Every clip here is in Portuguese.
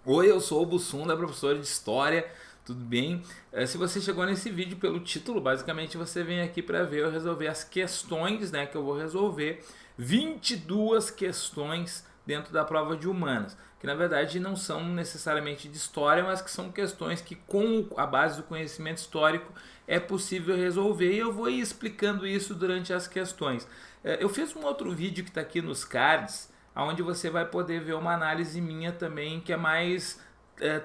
Oi, eu sou o Bussunda, professor de História, tudo bem? Se você chegou nesse vídeo pelo título, basicamente você vem aqui para ver eu resolver as questões, né, que eu vou resolver. 22 questões dentro da prova de humanas, que na verdade não são necessariamente de história, mas que são questões que com a base do conhecimento histórico é possível resolver, e eu vou ir explicando isso durante as questões. Eu fiz um outro vídeo que está aqui nos cards, onde você vai poder ver uma análise minha também que é mais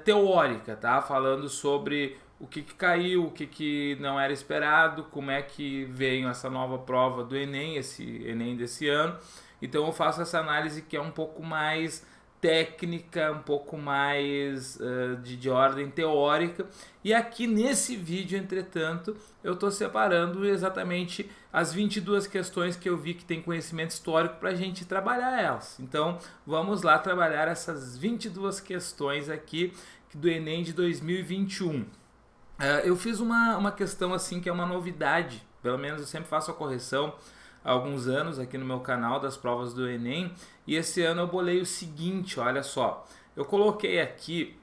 teórica, tá? Falando sobre o que caiu, o que não era esperado, como é que veio essa nova prova do Enem, esse Enem desse ano. Então eu faço essa análise que é um pouco mais técnica, um pouco mais de ordem teórica. E aqui nesse vídeo, entretanto, eu estou separando exatamente as 22 questões que eu vi que tem conhecimento histórico para a gente trabalhar elas. Então vamos lá trabalhar essas 22 questões aqui do Enem de 2021. Eu fiz uma questão assim que é uma novidade, pelo menos eu sempre faço a correção há alguns anos aqui no meu canal das provas do Enem, e esse ano eu bolei o seguinte, olha só, eu coloquei aqui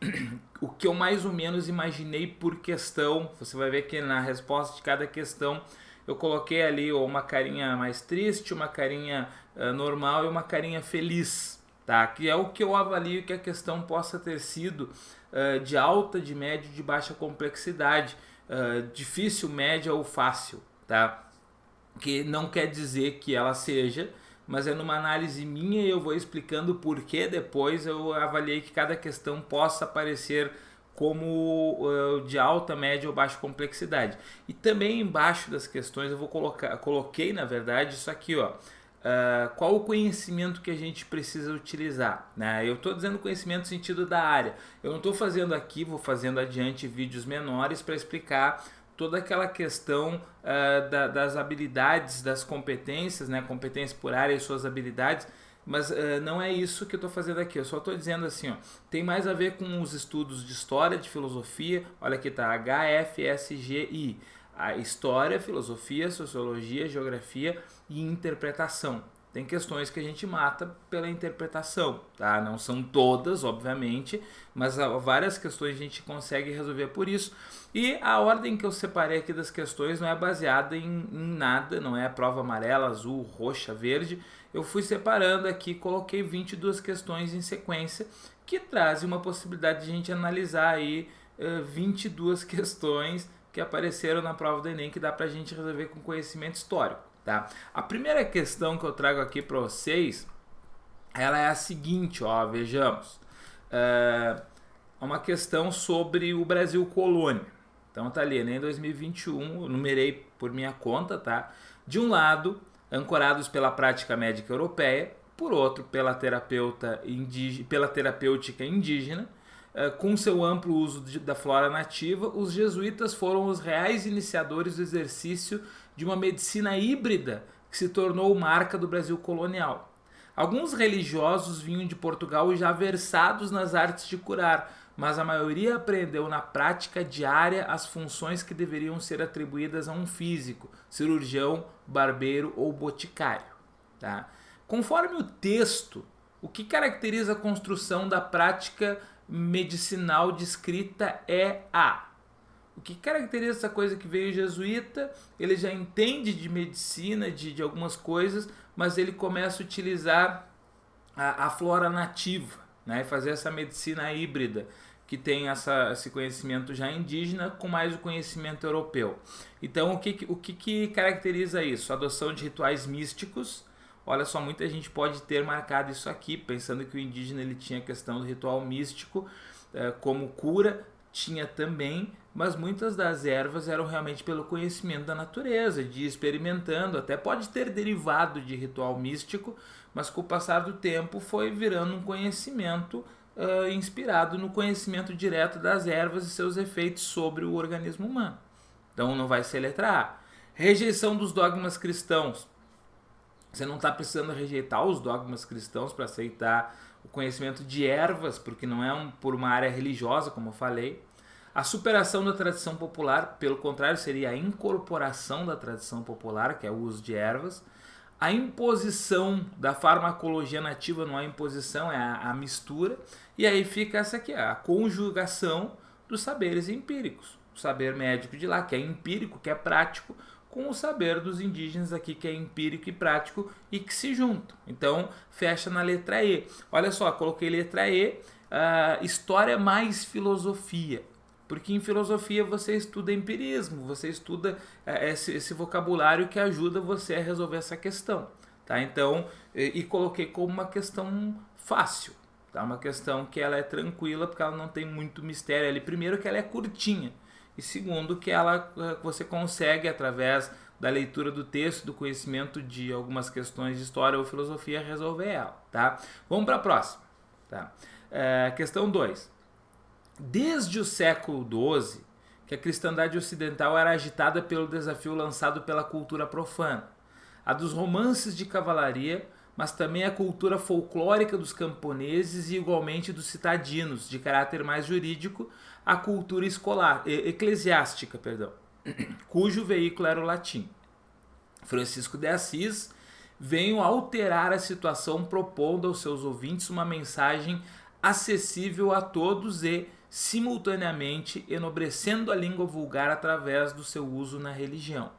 o que eu mais ou menos imaginei por questão. Você vai ver que na resposta de cada questão eu coloquei ali uma carinha mais triste, uma carinha normal e uma carinha feliz, tá? Que é o que eu avalio que a questão possa ter sido de alta, de média, de baixa complexidade, difícil, média ou fácil, tá? Que não quer dizer que ela seja, mas é numa análise minha e eu vou explicando por que depois eu avaliei que cada questão possa aparecer como de alta, média ou baixa complexidade. E também embaixo das questões eu coloquei na verdade isso aqui, ó. Qual o conhecimento que a gente precisa utilizar, né? Eu estou dizendo conhecimento no sentido da área. Eu não estou fazendo aqui, vou fazendo adiante vídeos menores para explicar toda aquela questão das habilidades, das competências, né? Competências por área e suas habilidades, mas não é isso que eu estou fazendo aqui. Eu só estou dizendo assim, ó, tem mais a ver com os estudos de história, de filosofia. Olha aqui, tá, HFSGI. A história, filosofia, sociologia, geografia e interpretação. Tem questões que a gente mata pela interpretação, tá? Não são todas, obviamente, mas várias questões a gente consegue resolver por isso. E a ordem que eu separei aqui das questões não é baseada em nada, não é a prova amarela, azul, roxa, verde. Eu fui separando aqui, coloquei 22 questões em sequência, que trazem uma possibilidade de a gente analisar aí 22 questões que apareceram na prova do Enem, que dá pra gente resolver com conhecimento histórico, tá? A primeira questão que eu trago aqui para vocês, ela é a seguinte, ó, vejamos. É uma questão sobre o Brasil colônia. Então tá ali, Enem 2021, eu numerei por minha conta, tá? De um lado, ancorados pela prática médica europeia, por outro, pela terapêutica indígena, com seu amplo uso da flora nativa, os jesuítas foram os reais iniciadores do exercício de uma medicina híbrida que se tornou marca do Brasil colonial. Alguns religiosos vinham de Portugal já versados nas artes de curar, mas a maioria aprendeu na prática diária as funções que deveriam ser atribuídas a um físico, cirurgião, barbeiro ou boticário. Tá? Conforme o texto, o que caracteriza a construção da prática medicinal descrita é o que caracteriza essa coisa que veio jesuíta, ele já entende de medicina, de algumas coisas, mas ele começa a utilizar a flora nativa, né, e fazer essa medicina híbrida, que tem esse conhecimento já indígena com mais o conhecimento europeu. Então o que caracteriza isso? A adoção de rituais místicos. Olha só, muita gente pode ter marcado isso aqui, pensando que o indígena ele tinha a questão do ritual místico como cura, tinha também, mas muitas das ervas eram realmente pelo conhecimento da natureza, de ir experimentando, até pode ter derivado de ritual místico, mas com o passar do tempo foi virando um conhecimento inspirado no conhecimento direto das ervas e seus efeitos sobre o organismo humano. Então não vai ser letra A. Rejeição dos dogmas cristãos. Você não está precisando rejeitar os dogmas cristãos para aceitar o conhecimento de ervas, porque não é por uma área religiosa, como eu falei. A superação da tradição popular, pelo contrário, seria a incorporação da tradição popular, que é o uso de ervas. A imposição da farmacologia nativa não é imposição, é a mistura. E aí fica essa aqui, a conjugação dos saberes empíricos. O saber médico de lá, que é empírico, que é prático, com o saber dos indígenas aqui, que é empírico e prático, e que se juntam. Então, fecha na letra E. Olha só, coloquei letra E, história mais filosofia. Porque em filosofia você estuda empirismo, você estuda esse vocabulário que ajuda você a resolver essa questão. Tá? Então, e coloquei como uma questão fácil. Tá? Uma questão que ela é tranquila, porque ela não tem muito mistério ali. Primeiro que ela é curtinha. E segundo que você consegue, através da leitura do texto, do conhecimento de algumas questões de história ou filosofia, resolver ela. Tá? Vamos para a próxima. Tá? Questão 2. Desde o século XII, que a cristandade ocidental era agitada pelo desafio lançado pela cultura profana, a dos romances de cavalaria, mas também a cultura folclórica dos camponeses e igualmente dos citadinos, de caráter mais jurídico, a cultura eclesiástica, cujo veículo era o latim. Francisco de Assis veio alterar a situação propondo aos seus ouvintes uma mensagem acessível a todos e, simultaneamente, enobrecendo a língua vulgar através do seu uso na religião.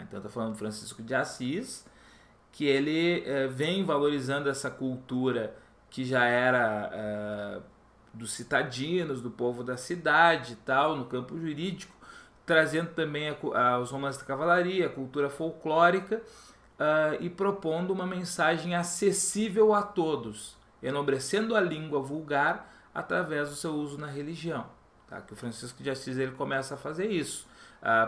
Então está falando Francisco de Assis, que ele vem valorizando essa cultura que já era dos citadinos, do povo da cidade e tal, no campo jurídico, trazendo também os romances da cavalaria, a cultura folclórica, e propondo uma mensagem acessível a todos, enobrecendo a língua vulgar através do seu uso na religião. Tá? Que o Francisco de Assis ele começa a fazer isso.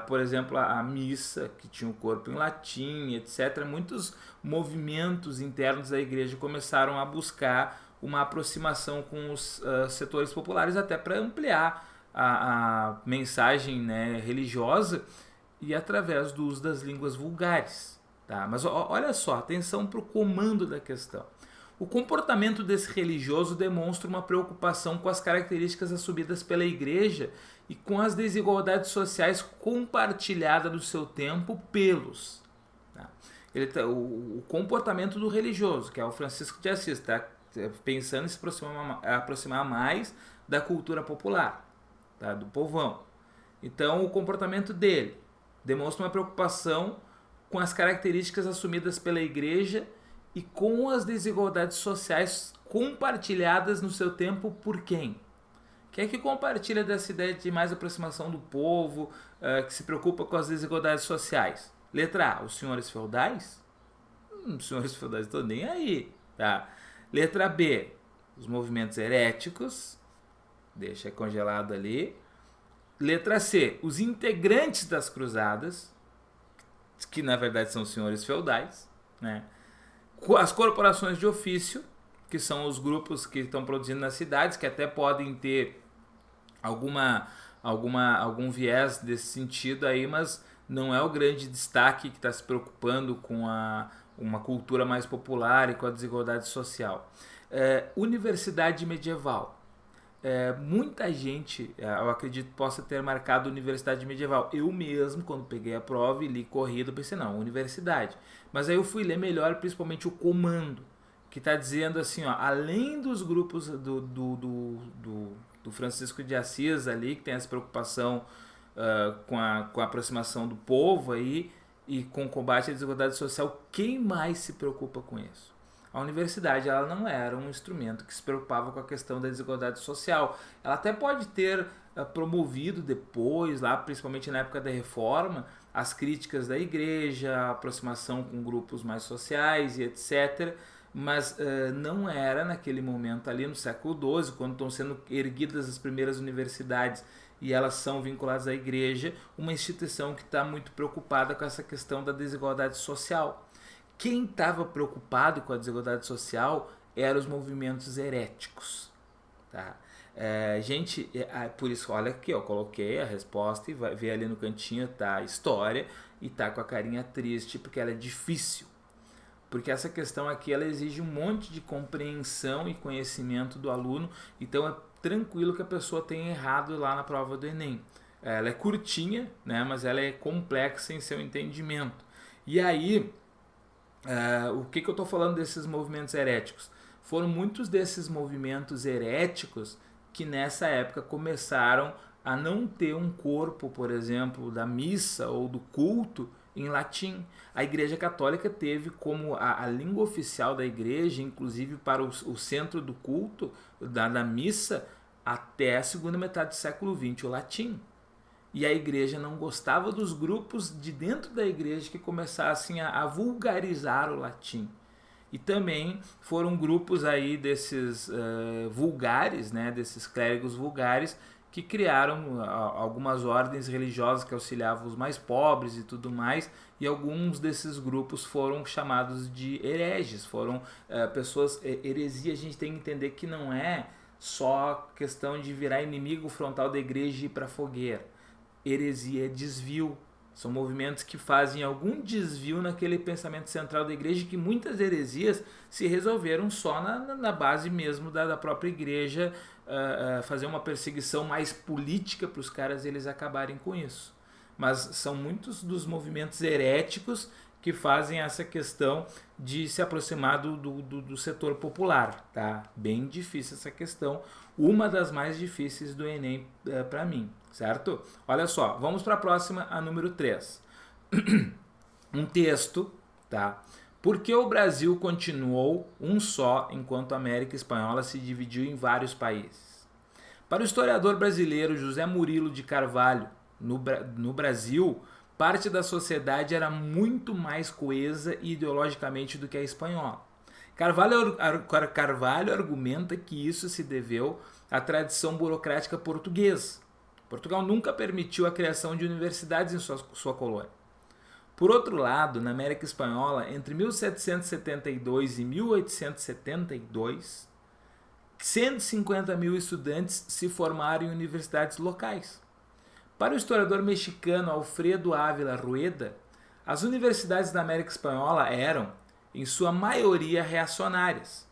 Por exemplo, a missa, que tinha o corpo em latim, etc. Muitos movimentos internos da igreja começaram a buscar uma aproximação com os setores populares, até para ampliar a mensagem, né, religiosa, e através do uso das línguas vulgares. Tá? Mas olha só, atenção para o comando da questão. O comportamento desse religioso demonstra uma preocupação com as características assumidas pela igreja e com as desigualdades sociais compartilhadas do seu tempo pelos. Tá? O comportamento do religioso, que é o Francisco de Assis, está pensando em se aproximar mais da cultura popular, tá? Do povão. Então, o comportamento dele demonstra uma preocupação com as características assumidas pela igreja e com as desigualdades sociais compartilhadas no seu tempo por quem? Quem é que compartilha dessa ideia de mais aproximação do povo, que se preocupa com as desigualdades sociais? Letra A, os senhores feudais? Os senhores feudais estão nem aí. Tá? Letra B, os movimentos heréticos. Deixa congelado ali. Letra C, os integrantes das cruzadas, que na verdade são os senhores feudais, né? As corporações de ofício, que são os grupos que estão produzindo nas cidades, que até podem ter algum viés desse sentido aí, mas não é o grande destaque que está se preocupando com uma cultura mais popular e com a desigualdade social. Universidade medieval. Muita gente, eu acredito, possa ter marcado universidade medieval. Eu mesmo, quando peguei a prova e li corrido, pensei, não, universidade. Mas aí eu fui ler melhor, principalmente o comando, que está dizendo assim, ó, além dos grupos do Francisco de Assis ali, que tem essa preocupação com a aproximação do povo aí, e com o combate à desigualdade social, quem mais se preocupa com isso? A universidade ela não era um instrumento que se preocupava com a questão da desigualdade social. Ela até pode ter promovido depois, lá principalmente na época da Reforma, as críticas da igreja, a aproximação com grupos mais sociais e etc., mas não era naquele momento ali no século XII, quando estão sendo erguidas as primeiras universidades e elas são vinculadas à igreja, uma instituição que está muito preocupada com essa questão da desigualdade social. Quem estava preocupado com a desigualdade social eram os movimentos heréticos. Tá? Por isso, olha aqui, eu coloquei a resposta e vai ver ali no cantinho, tá a história, e tá com a carinha triste, porque ela é difícil. Porque essa questão aqui, ela exige um monte de compreensão e conhecimento do aluno, então é tranquilo que a pessoa tenha errado lá na prova do Enem. Ela é curtinha, né, mas ela é complexa em seu entendimento. E aí, O que eu estou falando desses movimentos heréticos? Foram muitos desses movimentos heréticos que nessa época começaram a não ter um corpo, por exemplo, da missa ou do culto em latim. A Igreja Católica teve como a língua oficial da igreja, inclusive para o centro do culto, da missa, até a segunda metade do século XX, o latim. E a igreja não gostava dos grupos de dentro da igreja que começassem a vulgarizar o latim. E também foram grupos aí desses vulgares, né, desses clérigos vulgares, que criaram algumas ordens religiosas que auxiliavam os mais pobres e tudo mais, e alguns desses grupos foram chamados de hereges, foram pessoas. Heresia, a gente tem que entender que não é só questão de virar inimigo frontal da igreja e ir para a fogueira. Heresia é desvio. São movimentos que fazem algum desvio naquele pensamento central da igreja, que muitas heresias se resolveram só na base mesmo da própria igreja, fazer uma perseguição mais política para os caras eles acabarem com isso. Mas são muitos dos movimentos heréticos que fazem essa questão de se aproximar do setor popular. Tá? Bem difícil essa questão, uma das mais difíceis do Enem para mim, certo? Olha só, vamos para a próxima, a número 3. Um texto, tá? Por que o Brasil continuou um só enquanto a América Espanhola se dividiu em vários países? Para o historiador brasileiro José Murilo de Carvalho, no Brasil, parte da sociedade era muito mais coesa ideologicamente do que a espanhola. Carvalho argumenta que isso se deveu à tradição burocrática portuguesa. Portugal nunca permitiu a criação de universidades em sua colônia. Por outro lado, na América Espanhola, entre 1772 e 1872, 150 mil estudantes se formaram em universidades locais. Para o historiador mexicano Alfredo Ávila Rueda, as universidades da América Espanhola eram, em sua maioria, reacionárias.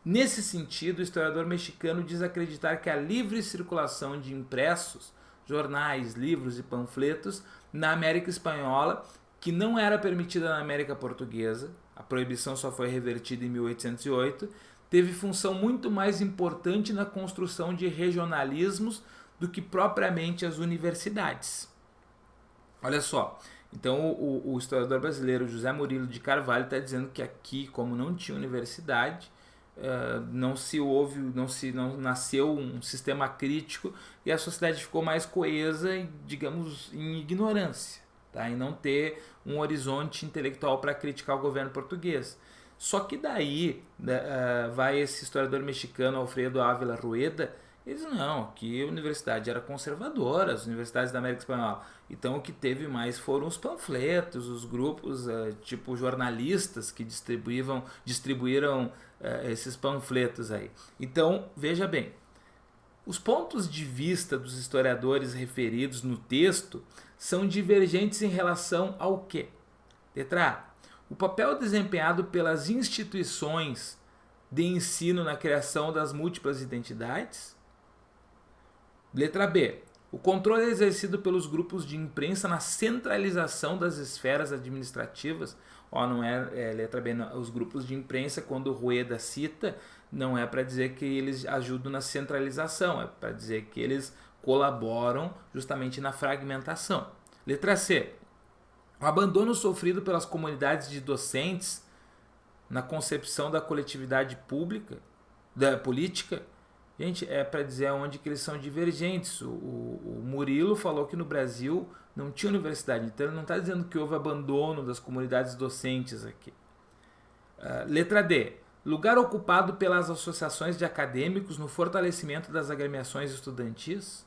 Nesse sentido, o historiador mexicano diz acreditar que a livre circulação de impressos, jornais, livros e panfletos na América Espanhola, que não era permitida na América Portuguesa, a proibição só foi revertida em 1808, teve função muito mais importante na construção de regionalismos do que propriamente as universidades. Olha só, então o historiador brasileiro José Murilo de Carvalho está dizendo que aqui, como não tinha universidade, não nasceu um sistema crítico e a sociedade ficou mais coesa, digamos, em ignorância, tá? E não ter um horizonte intelectual para criticar o governo português. Só que daí vai esse historiador mexicano Alfredo Ávila Rueda. Eles não, aqui a universidade era conservadora, as universidades da América Espanhola. Então o que teve mais foram os panfletos, os grupos tipo jornalistas que distribuíram esses panfletos aí. Então, veja bem, os pontos de vista dos historiadores referidos no texto são divergentes em relação ao quê? Letra A. O papel desempenhado pelas instituições de ensino na criação das múltiplas identidades. Letra B. O controle exercido pelos grupos de imprensa na centralização das esferas administrativas. Não é letra B, não. Os grupos de imprensa, quando o Rueda cita, não é para dizer que eles ajudam na centralização, é para dizer que eles colaboram justamente na fragmentação. Letra C. O abandono sofrido pelas comunidades de docentes na concepção da coletividade pública, da política. Gente, é para dizer onde que eles são divergentes. O Murilo falou que no Brasil não tinha universidade, então ele não está dizendo que houve abandono das comunidades docentes aqui. Letra D. Lugar ocupado pelas associações de acadêmicos no fortalecimento das agremiações estudantis.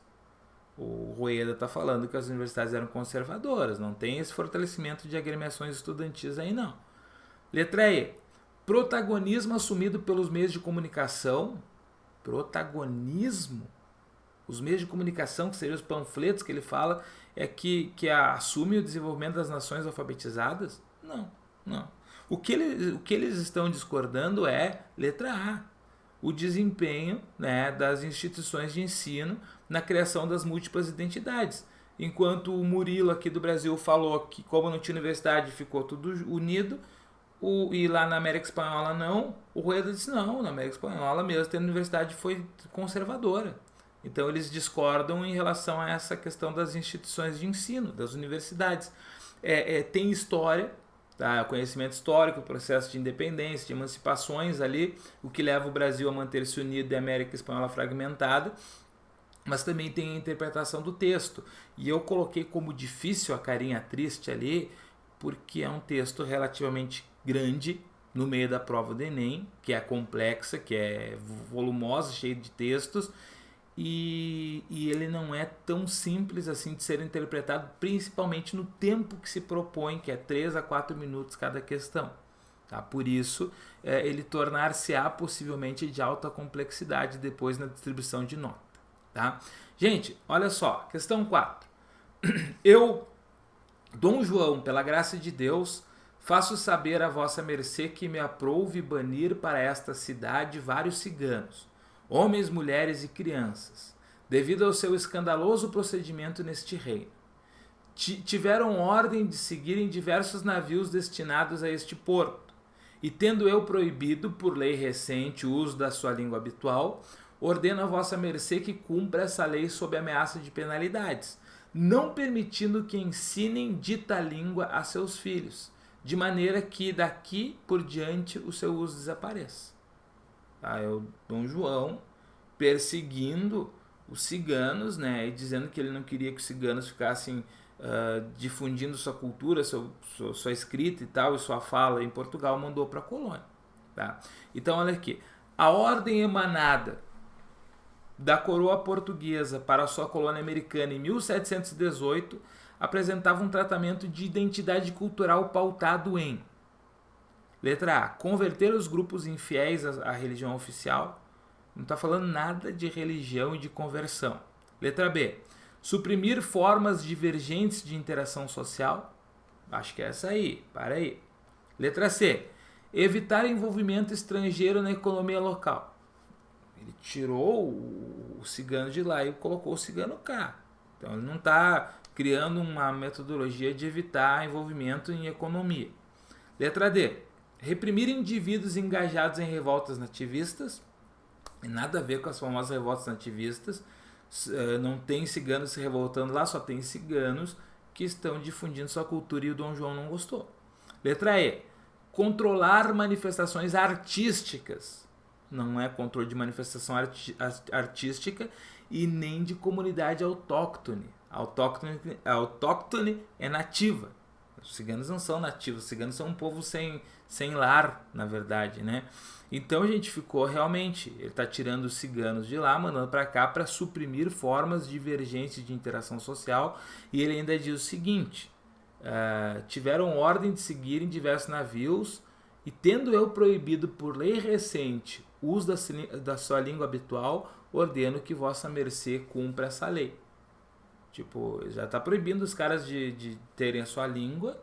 O Rueda está falando que as universidades eram conservadoras, não tem esse fortalecimento de agremiações estudantis aí não. Letra E. Protagonismo assumido pelos meios de comunicação. Protagonismo? Os meios de comunicação, que seriam os panfletos que ele fala, é que assume o desenvolvimento das nações alfabetizadas? Não. O que eles estão discordando é, letra A, o desempenho, né, das instituições de ensino na criação das múltiplas identidades. Enquanto o Murilo aqui do Brasil falou que, como não tinha universidade, ficou tudo unido, E lá na América Espanhola não. O Rueda disse não, na América Espanhola mesmo tendo universidade foi conservadora. Então eles discordam em relação a essa questão das instituições de ensino, das universidades. Tem história, tá? Conhecimento histórico, processo de independência, de emancipações ali, o que leva o Brasil a manter-se unido e a América Espanhola fragmentada, mas também tem a interpretação do texto. E eu coloquei como difícil a carinha triste ali, porque é um texto relativamente grande no meio da prova do Enem, que é complexa, que é volumosa, cheia de textos, e ele não é tão simples assim de ser interpretado, principalmente no tempo que se propõe, que é 3 a 4 minutos cada questão. Tá? Por isso, ele tornar-se-á possivelmente de alta complexidade depois na distribuição de nota. Tá? Gente, olha só, questão 4. Eu, Dom João, pela graça de Deus, faço saber a vossa mercê que me aprouve banir para esta cidade vários ciganos, homens, mulheres e crianças, devido ao seu escandaloso procedimento neste reino. Tiveram ordem de seguirem diversos navios destinados a este porto, e tendo eu proibido, por lei recente, o uso da sua língua habitual, ordeno a vossa mercê que cumpra essa lei sob ameaça de penalidades, não permitindo que ensinem dita língua a seus filhos, de maneira que daqui por diante o seu uso desapareça. Tá? É o Dom João perseguindo os ciganos, né, e dizendo que ele não queria que os ciganos ficassem difundindo sua cultura, sua escrita e tal, e sua fala em Portugal, mandou para a colônia. Tá? Então, olha aqui, a ordem emanada da coroa portuguesa para a sua colônia americana em 1718 apresentava um tratamento de identidade cultural pautado em: letra A, converter os grupos infiéis à religião oficial. Não está falando nada de religião e de conversão. Letra B, suprimir formas divergentes de interação social. Acho que é essa aí, para aí. Letra C, evitar envolvimento estrangeiro na economia local. Ele tirou o cigano de lá e colocou o cigano cá. Então ele não está criando uma metodologia de evitar envolvimento em economia. Letra D, reprimir indivíduos engajados em revoltas nativistas. Nada a ver com as famosas revoltas nativistas. Não tem ciganos se revoltando lá, só tem ciganos que estão difundindo sua cultura e o Dom João não gostou. Letra E, controlar manifestações artísticas. Não é controle de manifestação artística e nem de comunidade autóctone. Autóctone é nativa. Os ciganos não são nativos, os ciganos são um povo sem lar, na verdade, né? Então a gente ficou realmente, ele está tirando os ciganos de lá, mandando para cá para suprimir formas divergentes de interação social, e ele ainda diz o seguinte: tiveram ordem de seguirem diversos navios, e tendo eu proibido por lei recente o uso da sua língua habitual, ordeno que vossa mercê cumpra essa lei. Tipo, já está proibindo os caras de terem a sua língua,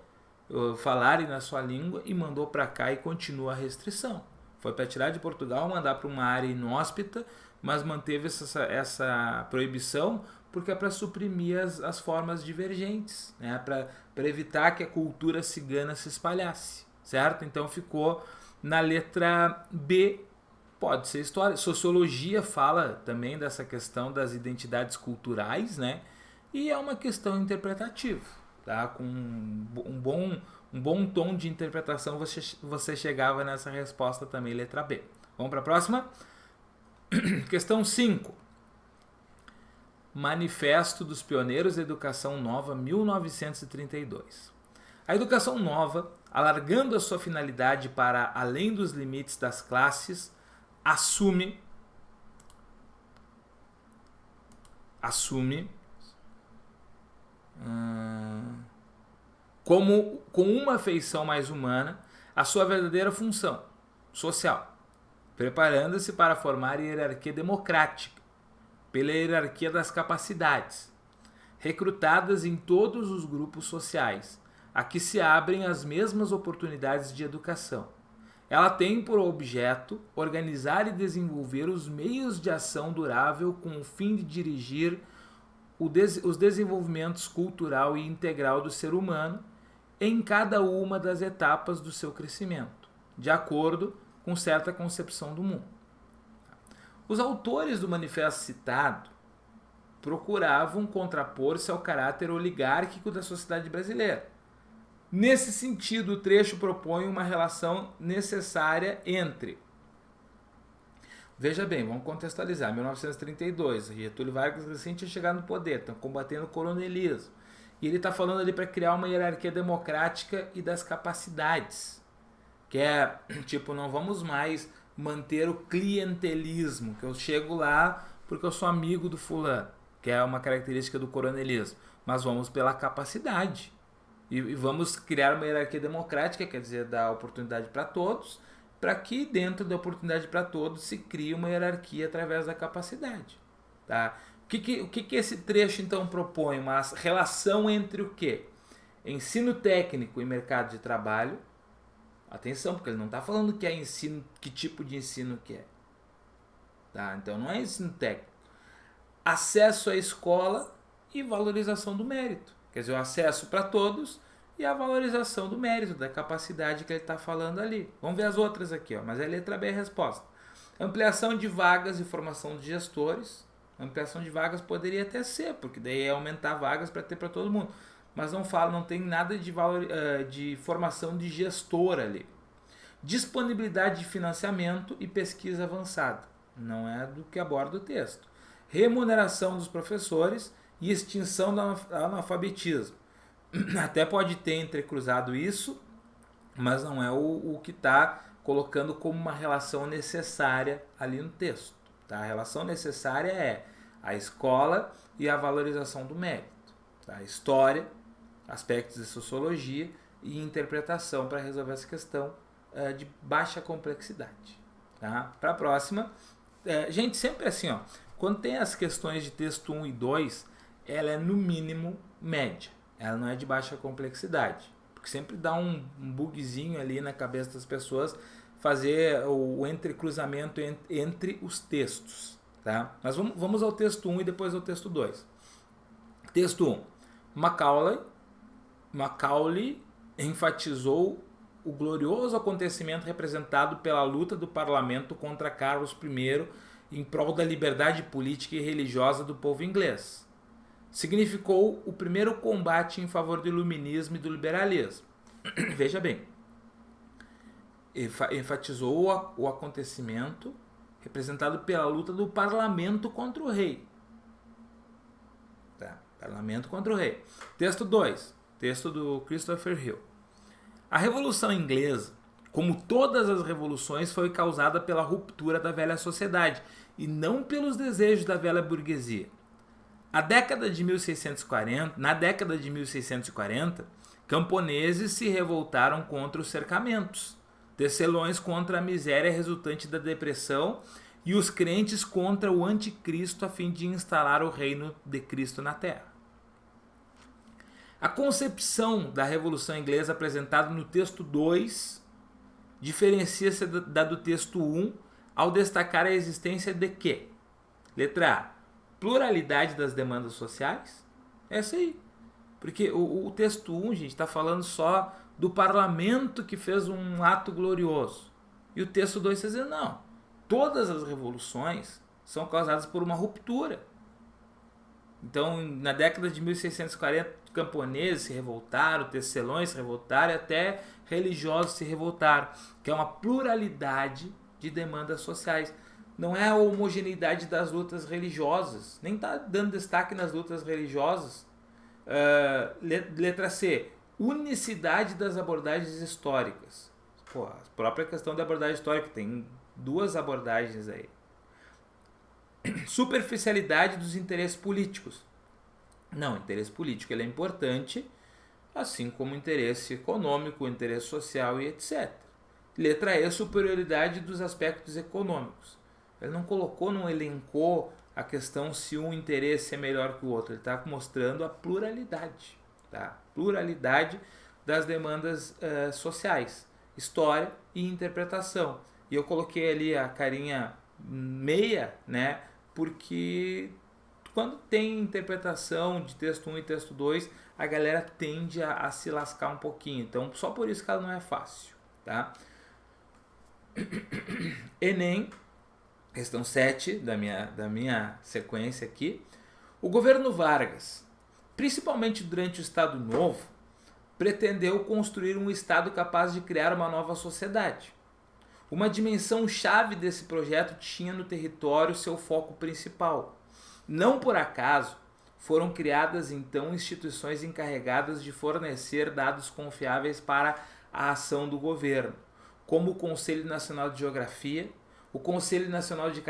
falarem na sua língua, e mandou para cá e continua a restrição. Foi para tirar de Portugal, mandar para uma área inóspita, mas manteve essa proibição porque é para suprimir as formas divergentes, né? Para evitar que a cultura cigana se espalhasse, certo? Então ficou na letra B. Pode ser história. Sociologia fala também dessa questão das identidades culturais, né? E é uma questão interpretativa, tá? Com um bom tom de interpretação você chegava nessa resposta também, letra B. Vamos para a próxima? Questão 5. Manifesto dos Pioneiros da Educação Nova, 1932. A Educação Nova, alargando a sua finalidade para além dos limites das classes, assume como com uma feição mais humana a sua verdadeira função social, preparando-se para formar a hierarquia democrática pela hierarquia das capacidades, recrutadas em todos os grupos sociais, a que se abrem as mesmas oportunidades de educação. Ela tem por objeto organizar e desenvolver os meios de ação durável com o fim de dirigir os desenvolvimentos cultural e integral do ser humano em cada uma das etapas do seu crescimento, de acordo com certa concepção do mundo. Os autores do manifesto citado procuravam contrapor-se ao caráter oligárquico da sociedade brasileira. Nesse sentido, o trecho propõe uma relação necessária entre... Veja bem, vamos contextualizar. 1932, Getúlio Vargas recém tinha chegado no poder, estão combatendo o coronelismo. E ele está falando ali para criar uma hierarquia democrática e das capacidades. Que é, tipo, não vamos mais manter o clientelismo, que eu chego lá porque eu sou amigo do fulano, que é uma característica do coronelismo. Mas vamos pela capacidade. E vamos criar uma hierarquia democrática, quer dizer, dar oportunidade para todos, para que dentro da oportunidade para todos se crie uma hierarquia através da capacidade. Tá? O que esse trecho então propõe? Uma relação entre o quê? Ensino técnico e mercado de trabalho. Atenção, porque ele não está falando que é ensino, que tipo de ensino que é. Tá? Então não é ensino técnico. Acesso à escola e valorização do mérito. Quer dizer, o acesso para todos e a valorização do mérito, da capacidade que ele está falando ali. Vamos ver as outras aqui, ó, mas é letra B a resposta. Ampliação de vagas e formação de gestores. Ampliação de vagas poderia até ser, porque daí é aumentar vagas para ter para todo mundo. Mas não fala, não tem nada de formação de gestor ali. Disponibilidade de financiamento e pesquisa avançada. Não é do que aborda o texto. Remuneração dos professores e extinção do analfabetismo. Até pode ter entrecruzado isso, mas não é o que está colocando como uma relação necessária ali no texto. Tá? A relação necessária é a escola e a valorização do mérito. Tá? História, aspectos de sociologia e interpretação para resolver essa questão de baixa complexidade. Tá? Para a próxima, gente, sempre assim, ó, quando tem as questões de texto 1 e 2, ela é no mínimo média, ela não é de baixa complexidade, porque sempre dá um bugzinho ali na cabeça das pessoas fazer o entrecruzamento entre os textos. Tá? Mas vamos ao texto 1 e depois ao texto 2. Texto 1. Macaulay enfatizou o glorioso acontecimento representado pela luta do parlamento contra Carlos I em prol da liberdade política e religiosa do povo inglês. Significou o primeiro combate em favor do iluminismo e do liberalismo. Veja bem, enfatizou o acontecimento representado pela luta do parlamento contra o rei. Tá? Parlamento contra o rei. Texto 2, texto do Christopher Hill. A Revolução Inglesa, como todas as revoluções, foi causada pela ruptura da velha sociedade e não pelos desejos da velha burguesia. Na década de 1640, camponeses se revoltaram contra os cercamentos, tecelões contra a miséria resultante da depressão e os crentes contra o anticristo a fim de instalar o reino de Cristo na terra. A concepção da Revolução Inglesa apresentada no texto 2 diferencia-se da do texto 1 ao destacar a existência de quê? Letra A. Pluralidade das demandas sociais. É isso aí. Porque o texto 1, gente, está falando só do parlamento que fez um ato glorioso. E o texto 2 está dizendo, não. Todas as revoluções são causadas por uma ruptura. Então, na década de 1640, camponeses se revoltaram, tecelões se revoltaram e até religiosos se revoltaram. Que é uma pluralidade de demandas sociais. Não é a homogeneidade das lutas religiosas. Nem está dando destaque nas lutas religiosas. Letra C. Unicidade das abordagens históricas. Pô, a própria questão da abordagem histórica. Tem duas abordagens aí. Superficialidade dos interesses políticos. Não, o interesse político ele é importante, assim como o interesse econômico, o interesse social e etc. Letra E. Superioridade dos aspectos econômicos. Ele não colocou, não elencou a questão se um interesse é melhor que o outro. Ele está mostrando a pluralidade. Tá? Pluralidade das demandas sociais. História e interpretação. E eu coloquei ali a carinha meia, né? Porque quando tem interpretação de texto 1 e texto 2, a galera tende a se lascar um pouquinho. Então, só por isso que ela não é fácil, tá? Enem, questão 7 da minha sequência aqui. O governo Vargas, principalmente durante o Estado Novo, pretendeu construir um Estado capaz de criar uma nova sociedade. Uma dimensão chave desse projeto tinha no território seu foco principal. Não por acaso, foram criadas então instituições encarregadas de fornecer dados confiáveis para a ação do governo, como o Conselho Nacional de Geografia, o Conselho Nacional de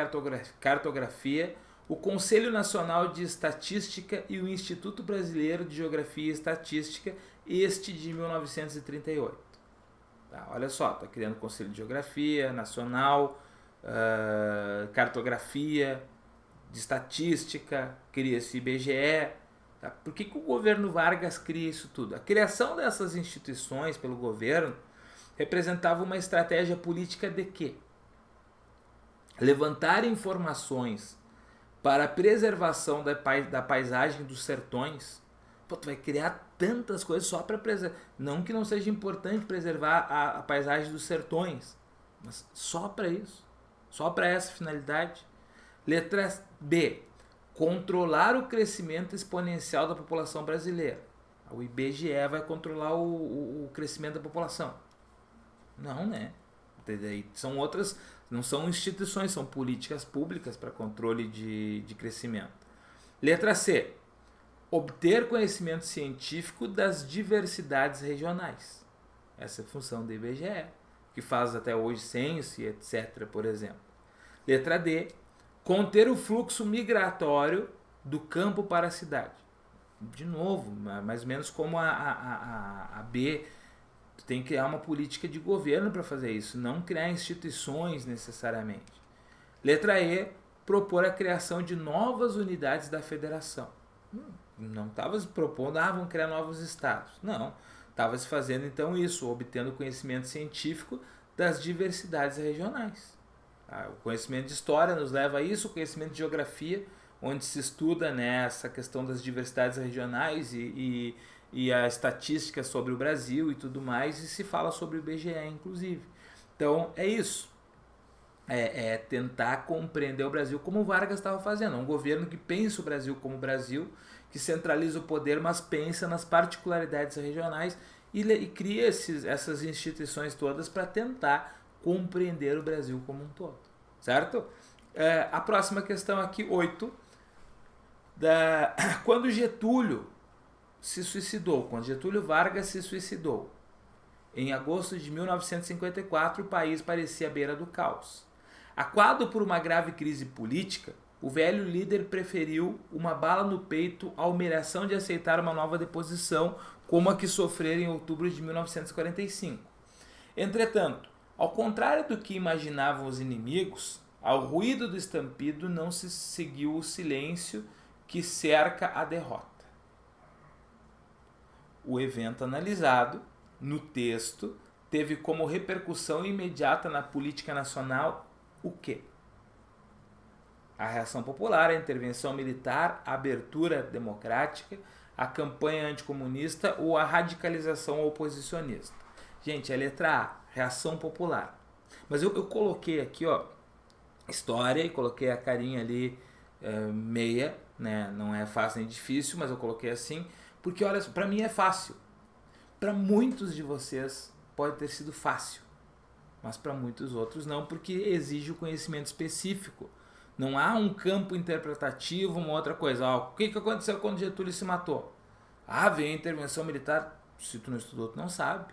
Cartografia, o Conselho Nacional de Estatística e o Instituto Brasileiro de Geografia e Estatística, este de 1938. Tá, olha só, está criando Conselho de Geografia Nacional, Cartografia, de Estatística, cria-se IBGE. Tá? Por que o governo Vargas cria isso tudo? A criação dessas instituições pelo governo representava uma estratégia política de quê? Levantar informações para a preservação da paisagem dos sertões. Pô, tu vai criar tantas coisas só para preservar. Não que não seja importante preservar a paisagem dos sertões, mas só para isso. Só para essa finalidade. Letra B. Controlar o crescimento exponencial da população brasileira. O IBGE vai controlar o crescimento da população. Não, né? São outras, não são instituições, são políticas públicas para controle de crescimento. Letra C. Obter conhecimento científico das diversidades regionais. Essa é a função do IBGE, que faz até hoje censo e etc., por exemplo. Letra D. Conter o fluxo migratório do campo para a cidade. De novo, mais ou menos como a B, tu tem que criar uma política de governo para fazer isso, não criar instituições necessariamente. Letra E, propor a criação de novas unidades da federação. Não estava se propondo, vamos criar novos estados. Não, estava se fazendo então isso, obtendo conhecimento científico das diversidades regionais. O conhecimento de história nos leva a isso, o conhecimento de geografia, onde se estuda, né, essa questão das diversidades regionais e a estatística sobre o Brasil e tudo mais, e se fala sobre o IBGE, inclusive. Então, é isso. É tentar compreender o Brasil como o Vargas estava fazendo. Um governo que pensa o Brasil como o Brasil, que centraliza o poder, mas pensa nas particularidades regionais e cria essas instituições todas para tentar compreender o Brasil como um todo, certo? A próxima questão aqui, 8. Quando Getúlio se suicidou, quando Getúlio Vargas se suicidou, em agosto de 1954, o país parecia à beira do caos. Aquado por uma grave crise política, o velho líder preferiu uma bala no peito à humilhação de aceitar uma nova deposição, como a que sofrera em outubro de 1945. Entretanto, ao contrário do que imaginavam os inimigos, ao ruído do estampido não se seguiu o silêncio que cerca a derrota. O evento analisado no texto teve como repercussão imediata na política nacional o quê? A reação popular, a intervenção militar, a abertura democrática, a campanha anticomunista ou a radicalização oposicionista. Gente, a letra A, reação popular. Mas eu coloquei aqui, ó, história, e coloquei a carinha ali meia, né? Não é fácil nem difícil, mas eu coloquei assim, porque olha, para mim é fácil. Para muitos de vocês pode ter sido fácil, mas para muitos outros não, porque exige o conhecimento específico. Não há um campo interpretativo, uma outra coisa. O que aconteceu quando Getúlio se matou? Veio a intervenção militar. Se tu não estudou, tu não sabe.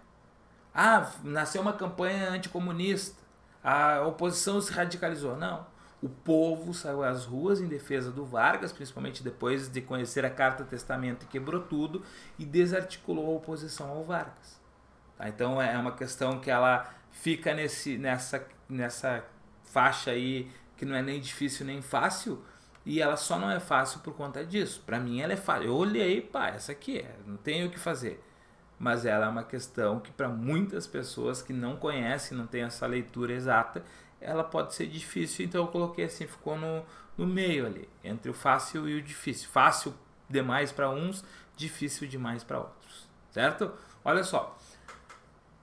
Nasceu uma campanha anticomunista. A oposição se radicalizou. Não. O povo saiu às ruas em defesa do Vargas, principalmente depois de conhecer a Carta Testamento, e quebrou tudo e desarticulou a oposição ao Vargas. Tá? Então é uma questão que ela fica nessa faixa aí, que não é nem difícil nem fácil, e ela só não é fácil por conta disso. Para mim ela é fácil. Eu olhei, essa aqui não tem o que fazer. Mas ela é uma questão que para muitas pessoas que não conhecem, não tem essa leitura exata, ela pode ser difícil, então eu coloquei assim, ficou no meio ali, entre o fácil e o difícil. Fácil demais para uns, difícil demais para outros, certo? Olha só,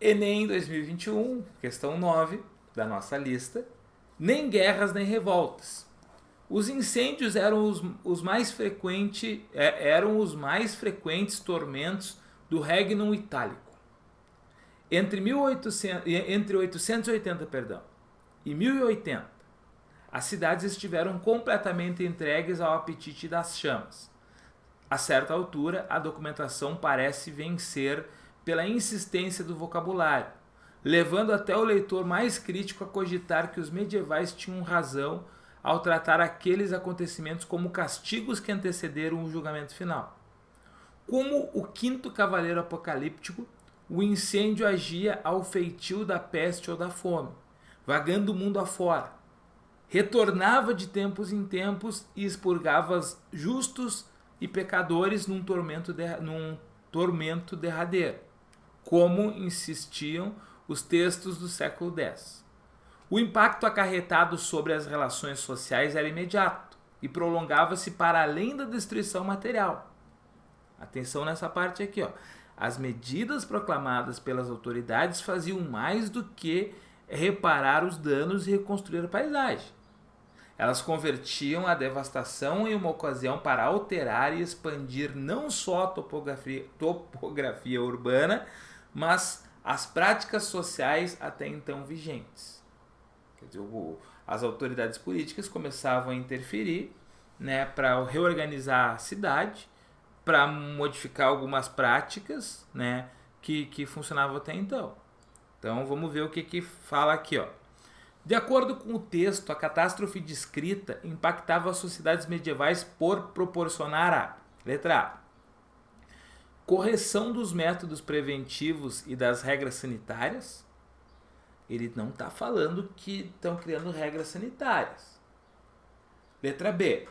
Enem 2021, questão 9 da nossa lista, nem guerras nem revoltas. Os incêndios eram os mais frequentes tormentos do Regnum Itálico. Entre 880 e 1080, as cidades estiveram completamente entregues ao apetite das chamas. A certa altura, a documentação parece vencer pela insistência do vocabulário, levando até o leitor mais crítico a cogitar que os medievais tinham razão ao tratar aqueles acontecimentos como castigos que antecederam o julgamento final. Como o quinto cavaleiro apocalíptico, o incêndio agia ao feitio da peste ou da fome, vagando o mundo afora. Retornava de tempos em tempos e expurgava justos e pecadores num tormento derradeiro, como insistiam os textos do século X. O impacto acarretado sobre as relações sociais era imediato e prolongava-se para além da destruição material. Atenção nessa parte aqui, ó. As medidas proclamadas pelas autoridades faziam mais do que reparar os danos e reconstruir a paisagem. Elas convertiam a devastação em uma ocasião para alterar e expandir não só a topografia urbana, mas as práticas sociais até então vigentes. Quer dizer, as autoridades políticas começavam a interferir, né, para reorganizar a cidade, para modificar algumas práticas, né, que funcionavam até então. Então vamos ver o que fala aqui, ó. De acordo com o texto, a catástrofe descrita impactava as sociedades medievais por proporcionar a letra A, correção dos métodos preventivos e das regras sanitárias. Ele não está falando que estão criando regras sanitárias. Letra B.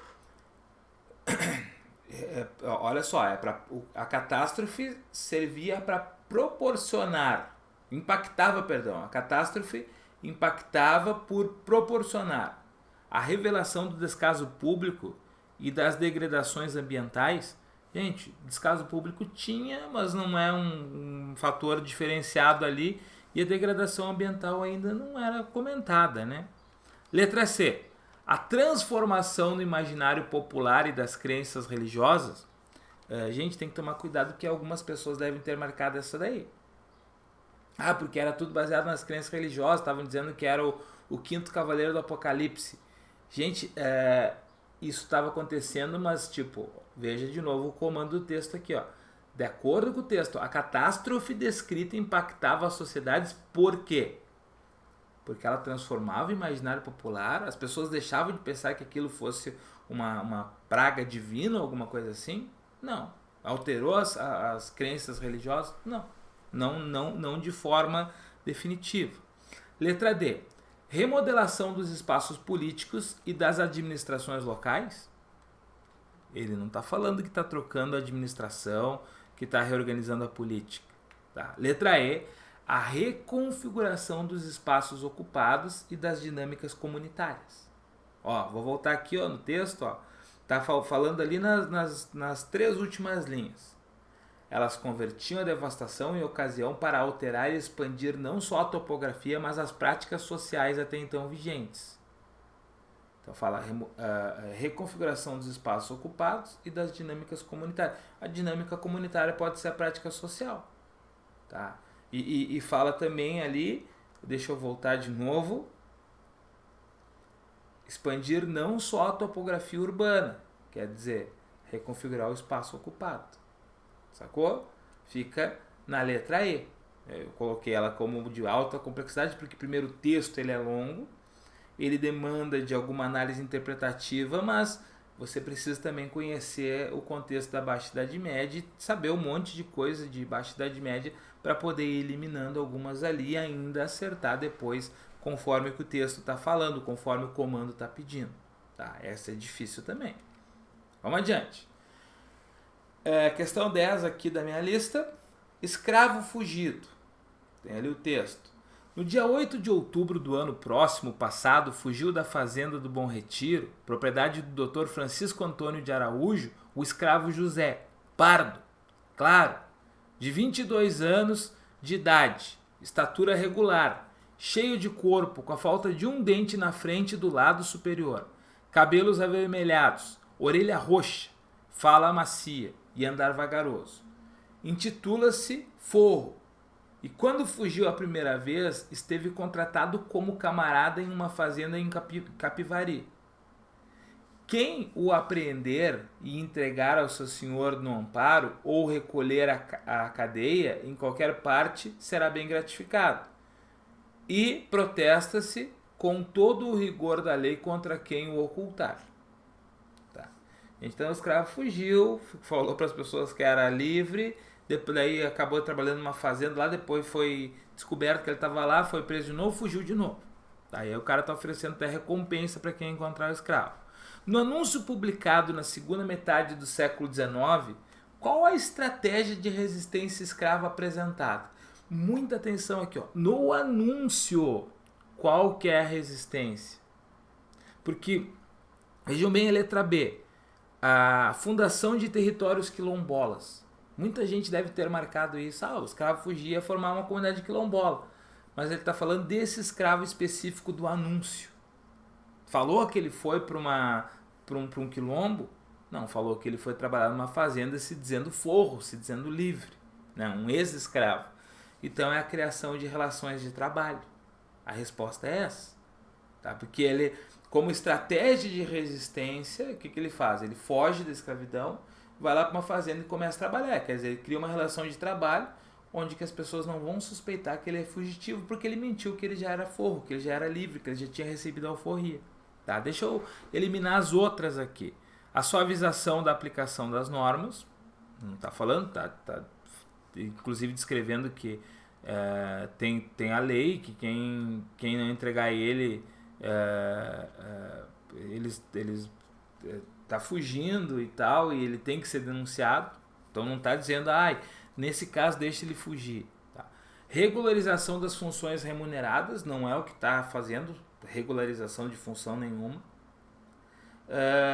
Olha só, a catástrofe servia para proporcionar, a catástrofe impactava por proporcionar a revelação do descaso público e das degradações ambientais. Gente, descaso público tinha, mas não é um fator diferenciado ali, e a degradação ambiental ainda não era comentada, né? Letra C. A transformação no imaginário popular e das crenças religiosas. A gente tem que tomar cuidado porque algumas pessoas devem ter marcado essa daí. Ah, porque era tudo baseado nas crenças religiosas, estavam dizendo que era o quinto cavaleiro do Apocalipse. Gente, isso estava acontecendo, mas tipo, veja de novo o comando do texto aqui, ó. De acordo com o texto, a catástrofe descrita impactava as sociedades por quê? Porque ela transformava o imaginário popular, as pessoas deixavam de pensar que aquilo fosse uma praga divina, alguma coisa assim? Não. Alterou as crenças religiosas? Não de forma definitiva. Letra D. Remodelação dos espaços políticos e das administrações locais? Ele não está falando que está trocando a administração, que está reorganizando a política. Tá? Letra E. A reconfiguração dos espaços ocupados e das dinâmicas comunitárias. Ó, vou voltar aqui, ó, no texto. Ó, tá falando ali nas três últimas linhas. Elas convertiam a devastação em ocasião para alterar e expandir não só a topografia, mas as práticas sociais até então vigentes. Então fala reconfiguração dos espaços ocupados e das dinâmicas comunitárias. A dinâmica comunitária pode ser a prática social. Tá? E fala também ali, deixa eu voltar de novo, expandir não só a topografia urbana, quer dizer, reconfigurar o espaço ocupado. Sacou? Fica na letra E. Eu coloquei ela como de alta complexidade porque primeiro o texto ele é longo, ele demanda de alguma análise interpretativa, mas você precisa também conhecer o contexto da Baixa Idade Média e saber um monte de coisa de Baixa Idade Média para poder ir eliminando algumas ali e ainda acertar depois conforme o que o texto está falando, conforme o comando está pedindo. Tá? Essa é difícil também. Vamos adiante. Questão 10 aqui da minha lista. Escravo fugido. Tem ali o texto. No dia 8 de outubro do ano próximo passado, fugiu da fazenda do Bom Retiro, propriedade do Dr. Francisco Antônio de Araújo, o escravo José, pardo, claro, de 22 anos de idade, estatura regular, cheio de corpo, com a falta de um dente na frente do lado superior, cabelos avermelhados, orelha roxa, fala macia e andar vagaroso. Intitula-se Forro, e quando fugiu a primeira vez, esteve contratado como camarada em uma fazenda em Capivari. Quem o apreender e entregar ao seu senhor no amparo ou recolher a cadeia em qualquer parte será bem gratificado. E protesta-se com todo o rigor da lei contra quem o ocultar. Tá. Então o escravo fugiu, falou para as pessoas que era livre, depois daí acabou trabalhando numa fazenda lá, depois foi descoberto que ele estava lá, foi preso de novo, fugiu de novo. Aí o cara está oferecendo até recompensa para quem encontrar o escravo. No anúncio publicado na segunda metade do século XIX, qual a estratégia de resistência escrava apresentada? Muita atenção aqui, ó. No anúncio, qual que é a resistência? Porque, vejam bem a letra B, a fundação de territórios quilombolas. Muita gente deve ter marcado isso. O escravo fugia a formar uma comunidade quilombola. Mas ele está falando desse escravo específico do anúncio. Falou que ele foi para um quilombo? Não, falou que ele foi trabalhar numa fazenda se dizendo forro, se dizendo livre. Né? Um ex-escravo. Então é a criação de relações de trabalho. A resposta é essa. Tá? Porque ele, como estratégia de resistência, o que ele faz? Ele foge da escravidão, vai lá para uma fazenda e começa a trabalhar. Quer dizer, ele cria uma relação de trabalho onde que as pessoas não vão suspeitar que ele é fugitivo, porque ele mentiu que ele já era forro, que ele já era livre, que ele já tinha recebido a alforria. Tá? Deixa eu eliminar as outras aqui. A suavização da aplicação das normas, não está falando, tá inclusive descrevendo que tem a lei, que quem não entregar ele tá fugindo e tal, e ele tem que ser denunciado. Então não está dizendo, nesse caso deixa ele fugir. Tá? Regularização das funções remuneradas, não é o que está fazendo regularização de função nenhuma.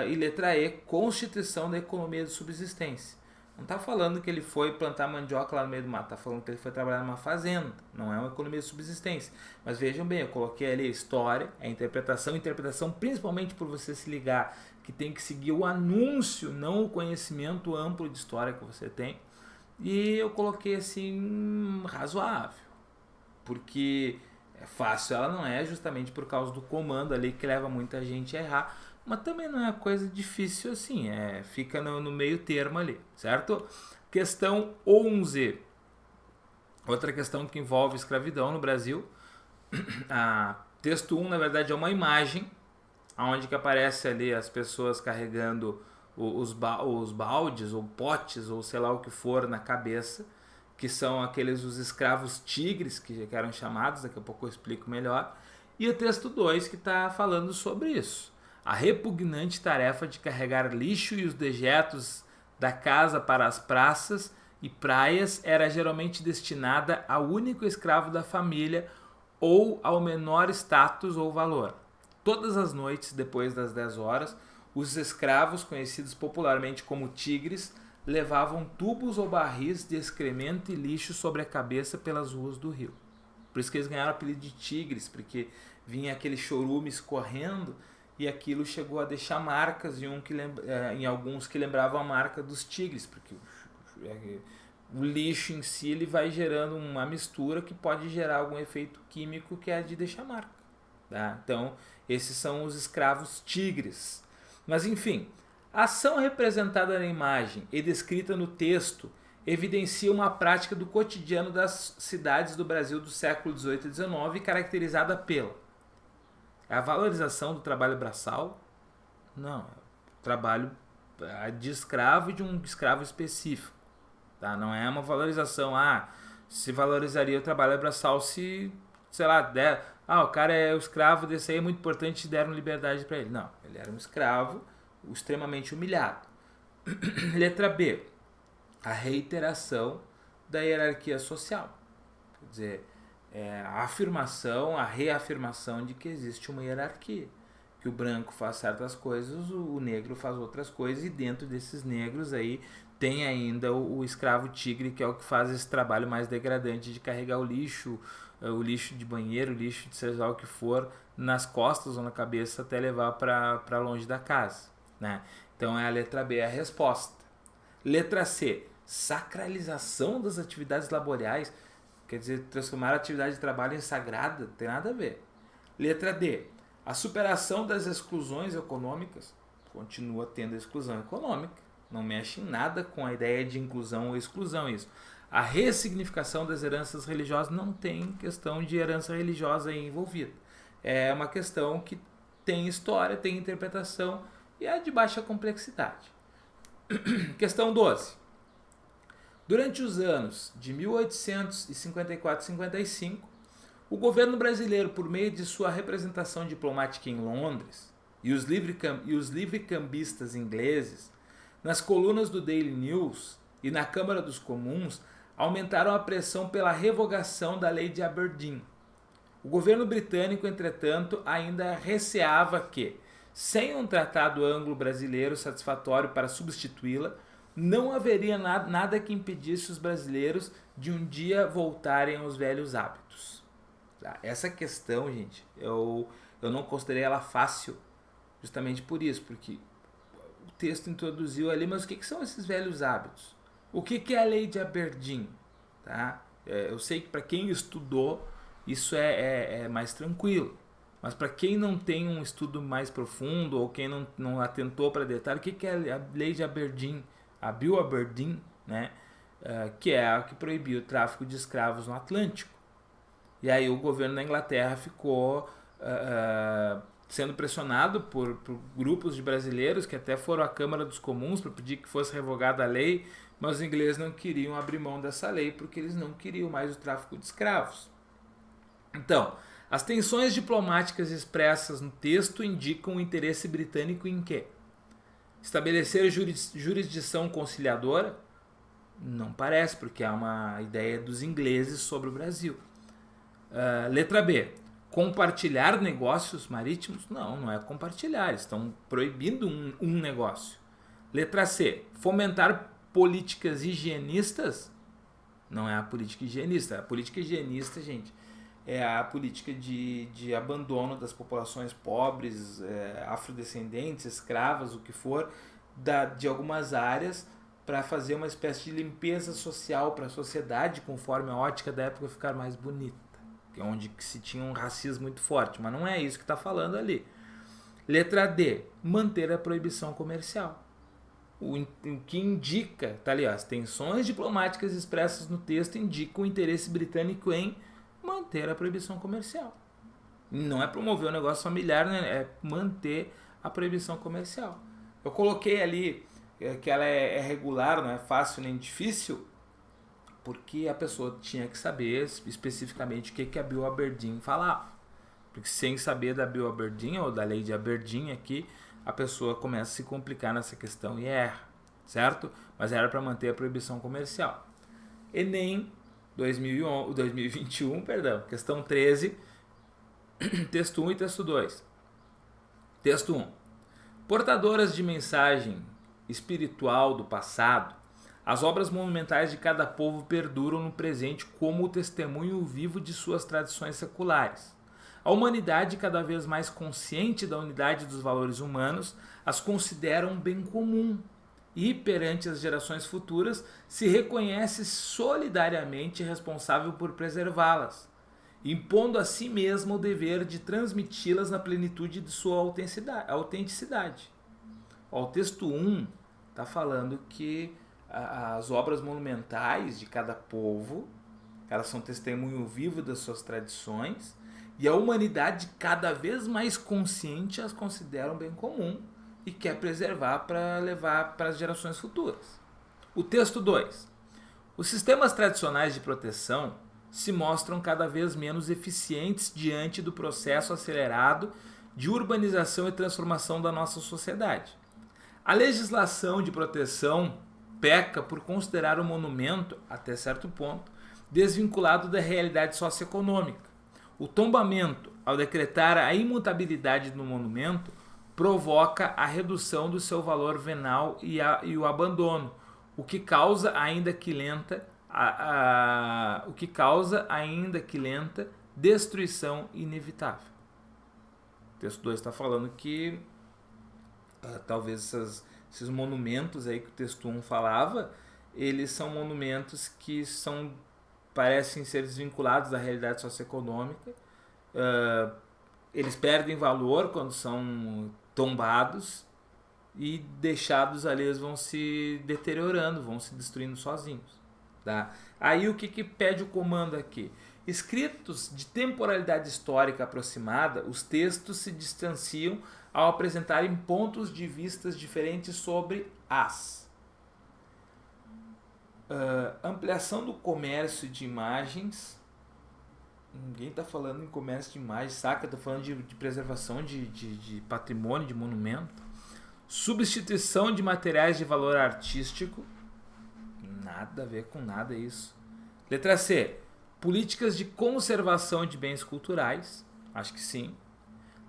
E letra E, constituição da economia de subsistência. Não está falando que ele foi plantar mandioca lá no meio do mato, está falando que ele foi trabalhar numa fazenda. Não é uma economia de subsistência. Mas vejam bem, eu coloquei ali a história, a interpretação principalmente por você se ligar que tem que seguir o anúncio, não o conhecimento amplo de história que você tem. E eu coloquei assim, razoável. Porque é fácil, ela não é, justamente por causa do comando ali que leva muita gente a errar. Mas também não é coisa difícil assim, fica no meio termo ali, certo? Questão 11. Outra questão que envolve escravidão no Brasil. Texto 1, na verdade, é uma imagem onde que aparece ali as pessoas carregando os baldes ou potes ou sei lá o que for na cabeça, que são os escravos tigres, que eram chamados, daqui a pouco eu explico melhor. E o texto 2 que está falando sobre isso. A repugnante tarefa de carregar lixo e os dejetos da casa para as praças e praias era geralmente destinada ao único escravo da família ou ao menor status ou valor. Todas as noites, depois das 10 horas, os escravos, conhecidos popularmente como tigres, levavam tubos ou barris de excremento e lixo sobre a cabeça pelas ruas do rio. Por isso que eles ganharam o apelido de tigres, porque vinha aquele chorume escorrendo e aquilo chegou a deixar marcas em alguns que lembravam a marca dos tigres, porque o lixo em si ele vai gerando uma mistura que pode gerar algum efeito químico que é de deixar marca. Tá? Então, esses são os escravos tigres. Mas, enfim, a ação representada na imagem e descrita no texto evidencia uma prática do cotidiano das cidades do Brasil do século XVIII e XIX, caracterizada pela a valorização do trabalho braçal, não, trabalho de escravo e de um escravo específico. Tá? Não é uma valorização, se valorizaria o trabalho braçal se, sei lá, o cara é o escravo desse aí, é muito importante, deram liberdade para ele. Não, ele era um escravo extremamente humilhado. Letra B, a reiteração da hierarquia social. Quer dizer, a afirmação, a reafirmação de que existe uma hierarquia. Que o branco faz certas coisas, o negro faz outras coisas, e dentro desses negros aí tem ainda o escravo tigre, que é o que faz esse trabalho mais degradante de carregar o lixo de banheiro, o lixo de seja lá o que for, nas costas ou na cabeça até levar para longe da casa, né? Então a letra B é a resposta. Letra C, sacralização das atividades laborais, quer dizer, transformar a atividade de trabalho em sagrada, não tem nada a ver. Letra D, a superação das exclusões econômicas, continua tendo exclusão econômica, não mexe em nada com a ideia de inclusão ou exclusão isso. A ressignificação das heranças religiosas, não tem questão de herança religiosa aí envolvida. É uma questão que tem história, tem interpretação e é de baixa complexidade. Questão 12. Durante os anos de 1854 e 55, o governo brasileiro, por meio de sua representação diplomática em Londres e os livre-cambistas ingleses, nas colunas do Daily News e na Câmara dos Comuns, aumentaram a pressão pela revogação da Lei de Aberdeen. O governo britânico, entretanto, ainda receava que, sem um tratado anglo-brasileiro satisfatório para substituí-la, não haveria nada que impedisse os brasileiros de um dia voltarem aos velhos hábitos. Essa questão, gente, eu não considerei ela fácil, justamente por isso, porque o texto introduziu ali, mas o que são esses velhos hábitos? O que é a Lei de Aberdeen? Tá? Eu sei que para quem estudou, isso é mais tranquilo, mas para quem não tem um estudo mais profundo, ou quem não atentou para detalhe, o que é a Lei de Aberdeen? A Bill Aberdeen, né? Que é a que proibiu o tráfico de escravos no Atlântico. E aí o governo da Inglaterra ficou sendo pressionado por grupos de brasileiros que até foram à Câmara dos Comuns para pedir que fosse revogada a lei, mas os ingleses não queriam abrir mão dessa lei porque eles não queriam mais o tráfico de escravos. Então, as tensões diplomáticas expressas no texto indicam o interesse britânico em quê? Estabelecer jurisdição conciliadora? Não parece, porque há uma ideia dos ingleses sobre o Brasil. Letra B. Compartilhar negócios marítimos? Não é compartilhar. Estão proibindo um negócio. Letra C. Fomentar políticas higienistas? Não é a política higienista. A política higienista, gente, é a política de abandono das populações pobres, afrodescendentes, escravas, o que for, de algumas áreas, para fazer uma espécie de limpeza social para a sociedade, conforme a ótica da época ficar mais bonita, onde se tinha um racismo muito forte, mas não é isso que está falando ali. Letra D, manter a proibição comercial. O que indica, tá ali, as tensões diplomáticas expressas no texto indicam o interesse britânico em manter a proibição comercial. Não é promover o negócio familiar, né? É manter a proibição comercial. Eu coloquei ali que ela é regular, não é fácil nem difícil, porque a pessoa tinha que saber especificamente o que a Bill Aberdeen falava. Porque sem saber da Bill Aberdeen ou da Lei de Aberdeen aqui, a pessoa começa a se complicar nessa questão e erra, certo? Mas era para manter a proibição comercial. Enem 2021, questão 13, texto 1 e texto 2. Texto 1. Portadoras de mensagem espiritual do passado, as obras monumentais de cada povo perduram no presente como o testemunho vivo de suas tradições seculares. A humanidade, cada vez mais consciente da unidade dos valores humanos, as considera um bem comum e, perante as gerações futuras, se reconhece solidariamente responsável por preservá-las, impondo a si mesma o dever de transmiti-las na plenitude de sua autenticidade. O texto 1 está falando que as obras monumentais de cada povo, elas são testemunho vivo das suas tradições, e a humanidade, cada vez mais consciente, as considera um bem comum e quer preservar para levar para as gerações futuras. O texto 2. Os sistemas tradicionais de proteção se mostram cada vez menos eficientes diante do processo acelerado de urbanização e transformação da nossa sociedade. A legislação de proteção peca por considerar o monumento, até certo ponto, desvinculado da realidade socioeconômica. O tombamento, ao decretar a imutabilidade do monumento, provoca a redução do seu valor venal e o abandono, o que causa, ainda que lenta, destruição inevitável. O texto 2 está falando que talvez esses monumentos aí que o texto 1 falava, eles são monumentos que parecem ser desvinculados da realidade socioeconômica. Eles perdem valor quando são tombados e deixados ali, eles vão se deteriorando, vão se destruindo sozinhos. Tá? Aí o que pede o comando aqui? Escritos de temporalidade histórica aproximada, os textos se distanciam ao apresentarem pontos de vista diferentes sobre ampliação do comércio de imagens. Ninguém está falando em comércio de imagens, saca? Está falando de preservação de patrimônio, de monumento. Substituição de materiais de valor artístico. Nada a ver com nada isso. Letra C. Políticas de conservação de bens culturais. Acho que sim.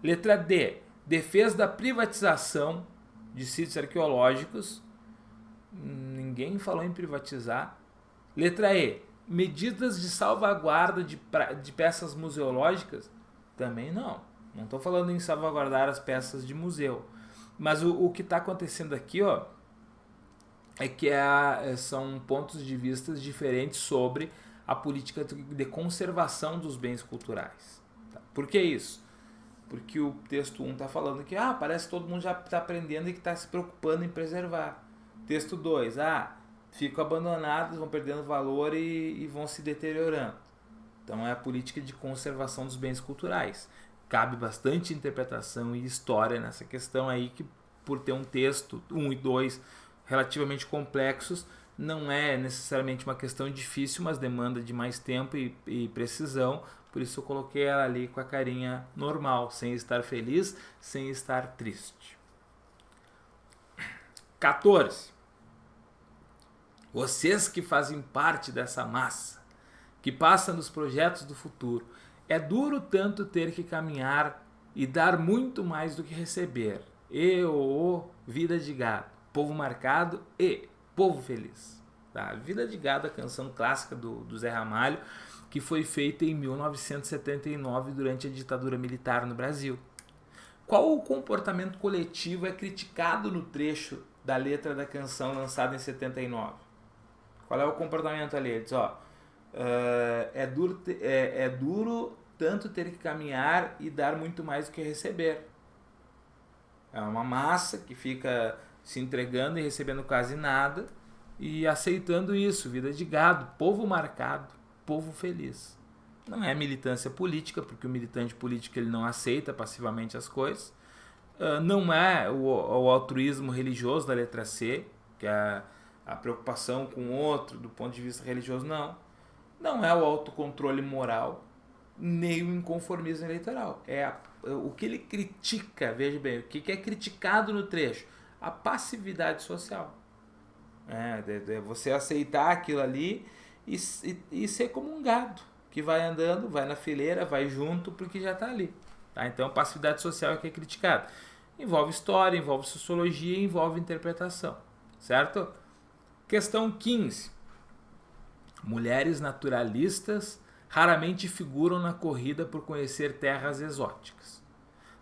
Letra D. Defesa da privatização de sítios arqueológicos. Ninguém falou em privatizar. Letra E. Medidas de salvaguarda de peças museológicas? Também não. Não estou falando em salvaguardar as peças de museu. Mas o que está acontecendo aqui, é que são pontos de vista diferentes sobre a política de conservação dos bens culturais. Tá? Por que isso? Porque o texto 1 está falando que parece que todo mundo já está aprendendo e que está se preocupando em preservar. Texto 2, ficam abandonados, vão perdendo valor e vão se deteriorando. Então é a política de conservação dos bens culturais. Cabe bastante interpretação e história nessa questão aí, que por ter um texto 1 e 2 relativamente complexos, não é necessariamente uma questão difícil, mas demanda de mais tempo e precisão. Por isso eu coloquei ela ali com a carinha normal, sem estar feliz, sem estar triste. 14. Vocês que fazem parte dessa massa, que passa nos projetos do futuro, é duro tanto ter que caminhar e dar muito mais do que receber. Vida de Gado, povo marcado e povo feliz. Tá? Vida de Gado, a canção clássica do Zé Ramalho, que foi feita em 1979 durante a ditadura militar no Brasil. Qual o comportamento coletivo é criticado no trecho da letra da canção lançada em 79? Qual é o comportamento ali? Ele diz, é duro tanto ter que caminhar e dar muito mais do que receber. É uma massa que fica se entregando e recebendo quase nada e aceitando isso. Vida de gado, povo marcado, povo feliz. Não é militância política, porque o militante político ele não aceita passivamente as coisas. Não é o altruísmo religioso da letra C, que é a preocupação com o outro do ponto de vista religioso, não. Não é o autocontrole moral, nem o inconformismo eleitoral. O que ele critica, veja bem, o que é criticado no trecho? A passividade social. Você aceitar aquilo ali e ser como um gado, que vai andando, vai na fileira, vai junto, porque já está ali. Tá? Então, passividade social é o que é criticado. Envolve história, envolve sociologia, envolve interpretação. Certo? Questão 15. Mulheres naturalistas raramente figuram na corrida por conhecer terras exóticas.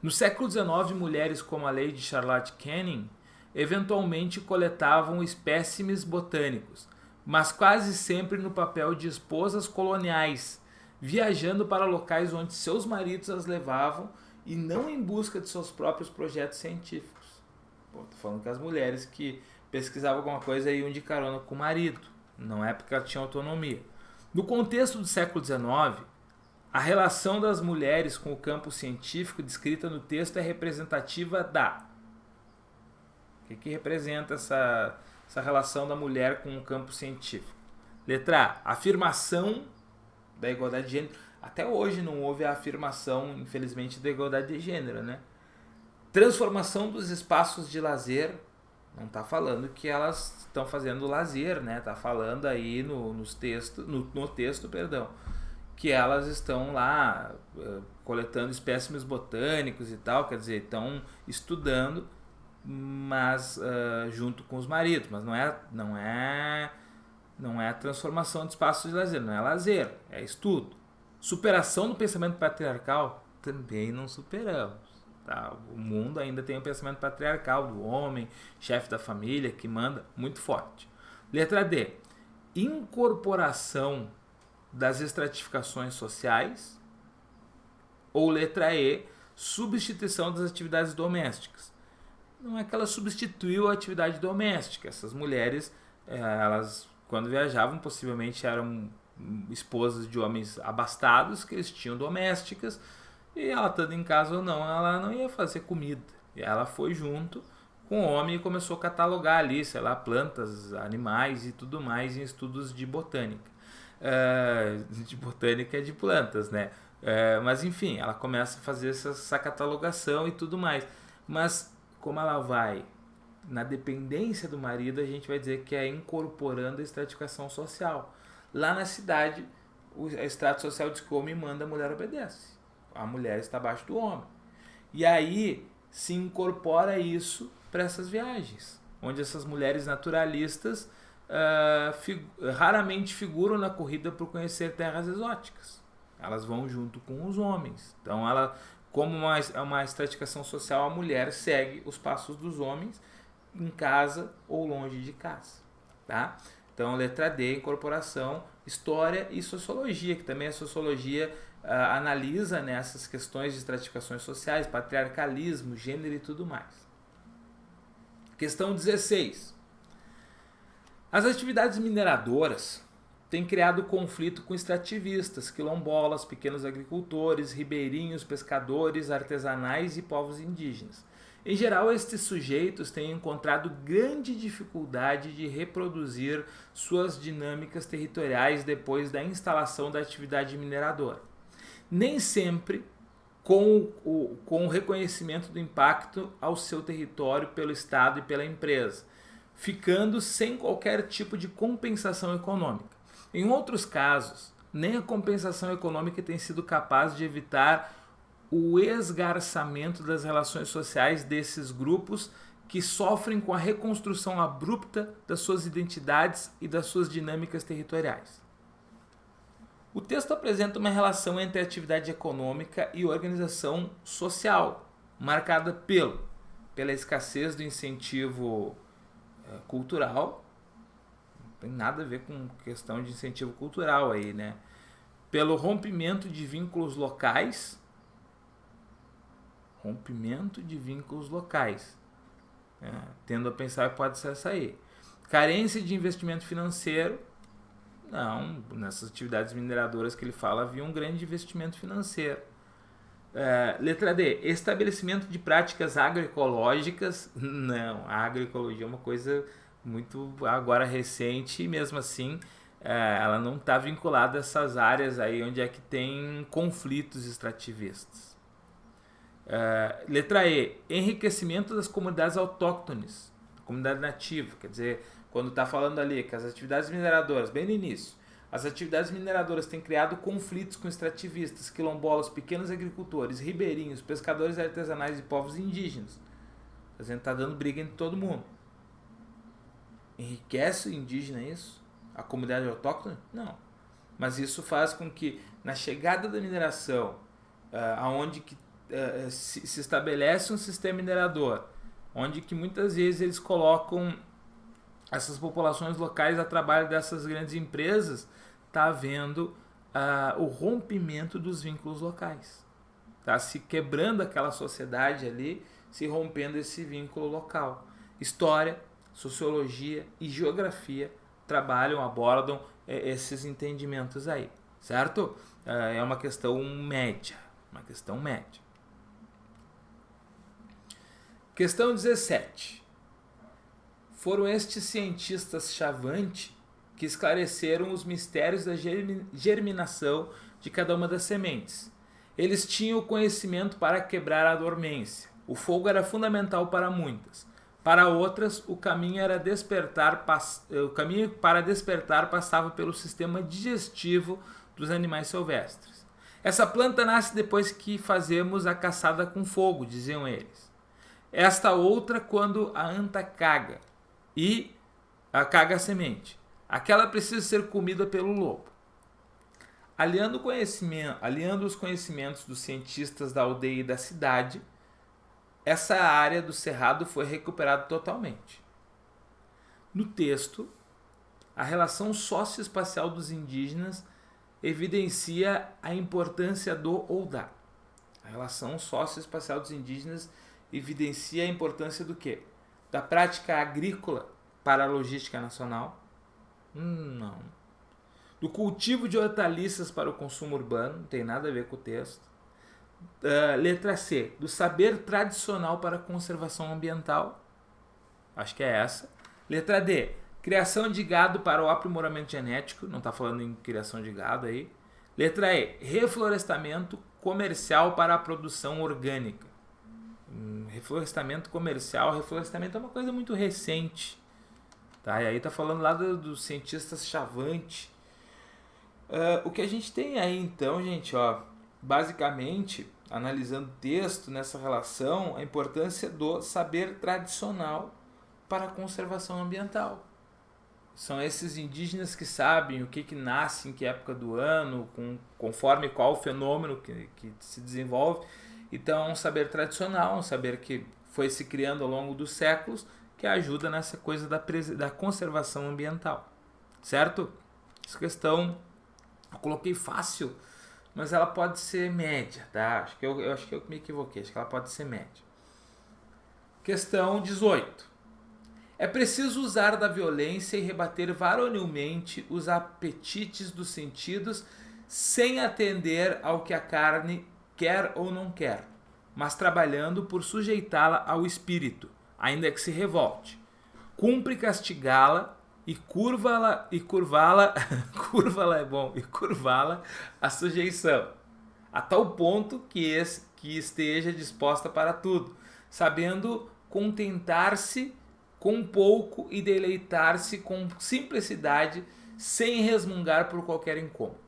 No século XIX, mulheres como a Lady Charlotte Canning eventualmente coletavam espécimes botânicos, mas quase sempre no papel de esposas coloniais, viajando para locais onde seus maridos as levavam e não em busca de seus próprios projetos científicos. Tô falando que as mulheres que pesquisavam alguma coisa e iam de carona com o marido, não é porque ela tinha autonomia. No contexto do século XIX, a relação das mulheres com o campo científico descrita no texto é representativa da... O que representa essa relação da mulher com o campo científico? Letra A, afirmação da igualdade de gênero. Até hoje não houve a afirmação, infelizmente, da igualdade de gênero, né? Transformação dos espaços de lazer. Não está falando que elas estão fazendo lazer, né? Está falando aí no texto, perdão, que elas estão lá coletando espécimes botânicos e tal, quer dizer, estão estudando, mas junto com os maridos, mas não é transformação de espaços de lazer, não é lazer, é estudo. Superação do pensamento patriarcal, também não superamos. Tá? O mundo ainda tem o pensamento patriarcal do homem, chefe da família, que manda muito forte. Letra D. Incorporação das estratificações sociais. Ou letra E. Substituição das atividades domésticas. Não é que ela substituiu a atividade doméstica. Essas mulheres, elas, quando viajavam, possivelmente eram esposas de homens abastados, que eles tinham domésticas, e ela estando em casa ou não, ela não ia fazer comida. E ela foi junto com o homem e começou a catalogar ali, sei lá, plantas, animais e tudo mais em estudos de botânica. De botânica e de plantas, né? Mas enfim, ela começa a fazer essa catalogação e tudo mais. Mas como ela vai na dependência do marido, a gente vai dizer que é incorporando a estratificação social. Lá na cidade, o extrato social diz que o homem manda, a mulher obedece. A mulher está abaixo do homem. E aí se incorpora isso para essas viagens, onde essas mulheres naturalistas raramente figuram na corrida por conhecer terras exóticas. Elas vão junto com os homens. Então, como uma estratificação social, a mulher segue os passos dos homens em casa ou longe de casa. Tá? Então, letra D, incorporação, história e sociologia, que também a sociologia analisa, né, essas questões de estratificações sociais, patriarcalismo, gênero e tudo mais. Questão 16. As atividades mineradoras têm criado conflito com extrativistas, quilombolas, pequenos agricultores, ribeirinhos, pescadores, artesanais e povos indígenas. Em geral, estes sujeitos têm encontrado grande dificuldade de reproduzir suas dinâmicas territoriais depois da instalação da atividade mineradora. Nem sempre com o reconhecimento do impacto ao seu território pelo Estado e pela empresa, ficando sem qualquer tipo de compensação econômica. Em outros casos, nem a compensação econômica tem sido capaz de evitar o esgarçamento das relações sociais desses grupos que sofrem com a reconstrução abrupta das suas identidades e das suas dinâmicas territoriais. O texto apresenta uma relação entre a atividade econômica e organização social, marcada pela escassez do incentivo cultural. Não tem nada a ver com questão de incentivo cultural aí, né? Pelo rompimento de vínculos locais. Tendo a pensar que pode ser essa aí. Carência de investimento financeiro. Não, nessas atividades mineradoras que ele fala havia um grande investimento financeiro. Letra D. Estabelecimento de práticas agroecológicas. Não, a agroecologia é uma coisa muito agora recente e mesmo assim ela não está vinculada a essas áreas aí onde é que tem conflitos extrativistas. Letra E. Enriquecimento das comunidades autóctones, comunidade nativa, quer dizer, quando está falando ali que as atividades mineradoras, bem no início, as atividades mineradoras têm criado conflitos com extrativistas, quilombolas, pequenos agricultores, ribeirinhos, pescadores artesanais e povos indígenas. A gente está dando briga entre todo mundo. Enriquece o indígena isso? A comunidade autóctone? Não. Mas isso faz com que, na chegada da mineração, aonde que se estabelece um sistema minerador, onde que muitas vezes eles colocam essas populações locais a trabalho dessas grandes empresas, está havendo o rompimento dos vínculos locais. Está se quebrando aquela sociedade ali, se rompendo esse vínculo local. História, sociologia e geografia abordam esses entendimentos aí, certo? É uma questão média. Questão 17. Foram estes cientistas Chavante que esclareceram os mistérios da germinação de cada uma das sementes. Eles tinham o conhecimento para quebrar a dormência. O fogo era fundamental para muitas, Para outras, o caminho para despertar passava pelo sistema digestivo dos animais silvestres. Essa planta nasce depois que fazemos a caçada com fogo, diziam eles. Esta outra quando a anta caga e caga a semente. Aquela precisa ser comida pelo lobo. Aliando os conhecimentos dos cientistas da aldeia e da cidade, essa área do cerrado foi recuperada totalmente. No texto, a relação socioespacial dos indígenas evidencia a importância do ou da. A relação socioespacial dos indígenas evidencia a importância do quê? Da prática agrícola para a logística nacional? Não. Do cultivo de hortaliças para o consumo urbano, não tem nada a ver com o texto. Letra C, do saber tradicional para a conservação ambiental, acho que é essa. Letra D, criação de gado para o aprimoramento genético, não está falando em criação de gado aí. Letra E, reflorestamento comercial para a produção orgânica. Reflorestamento comercial, reflorestamento é uma coisa muito recente, tá? E aí está falando lá dos cientistas Chavante. O que a gente tem aí então, gente, ó, basicamente, analisando o texto nessa relação, a importância do saber tradicional para a conservação ambiental. São esses indígenas que sabem o que nasce em que época do ano, conforme qual fenômeno que se desenvolve. Então, é um saber tradicional, um saber que foi se criando ao longo dos séculos, que ajuda nessa coisa da conservação ambiental. Certo? Essa questão eu coloquei fácil, mas ela pode ser média, tá? Acho que eu me equivoquei, acho que ela pode ser média. Questão 18. É preciso usar da violência e rebater varonilmente os apetites dos sentidos sem atender ao que a carne quer ou não quer, mas trabalhando por sujeitá-la ao espírito, ainda que se revolte. Cumpre castigá-la e curvá-la à sujeição, a tal ponto que esteja disposta para tudo, sabendo contentar-se com pouco e deleitar-se com simplicidade, sem resmungar por qualquer incômodo.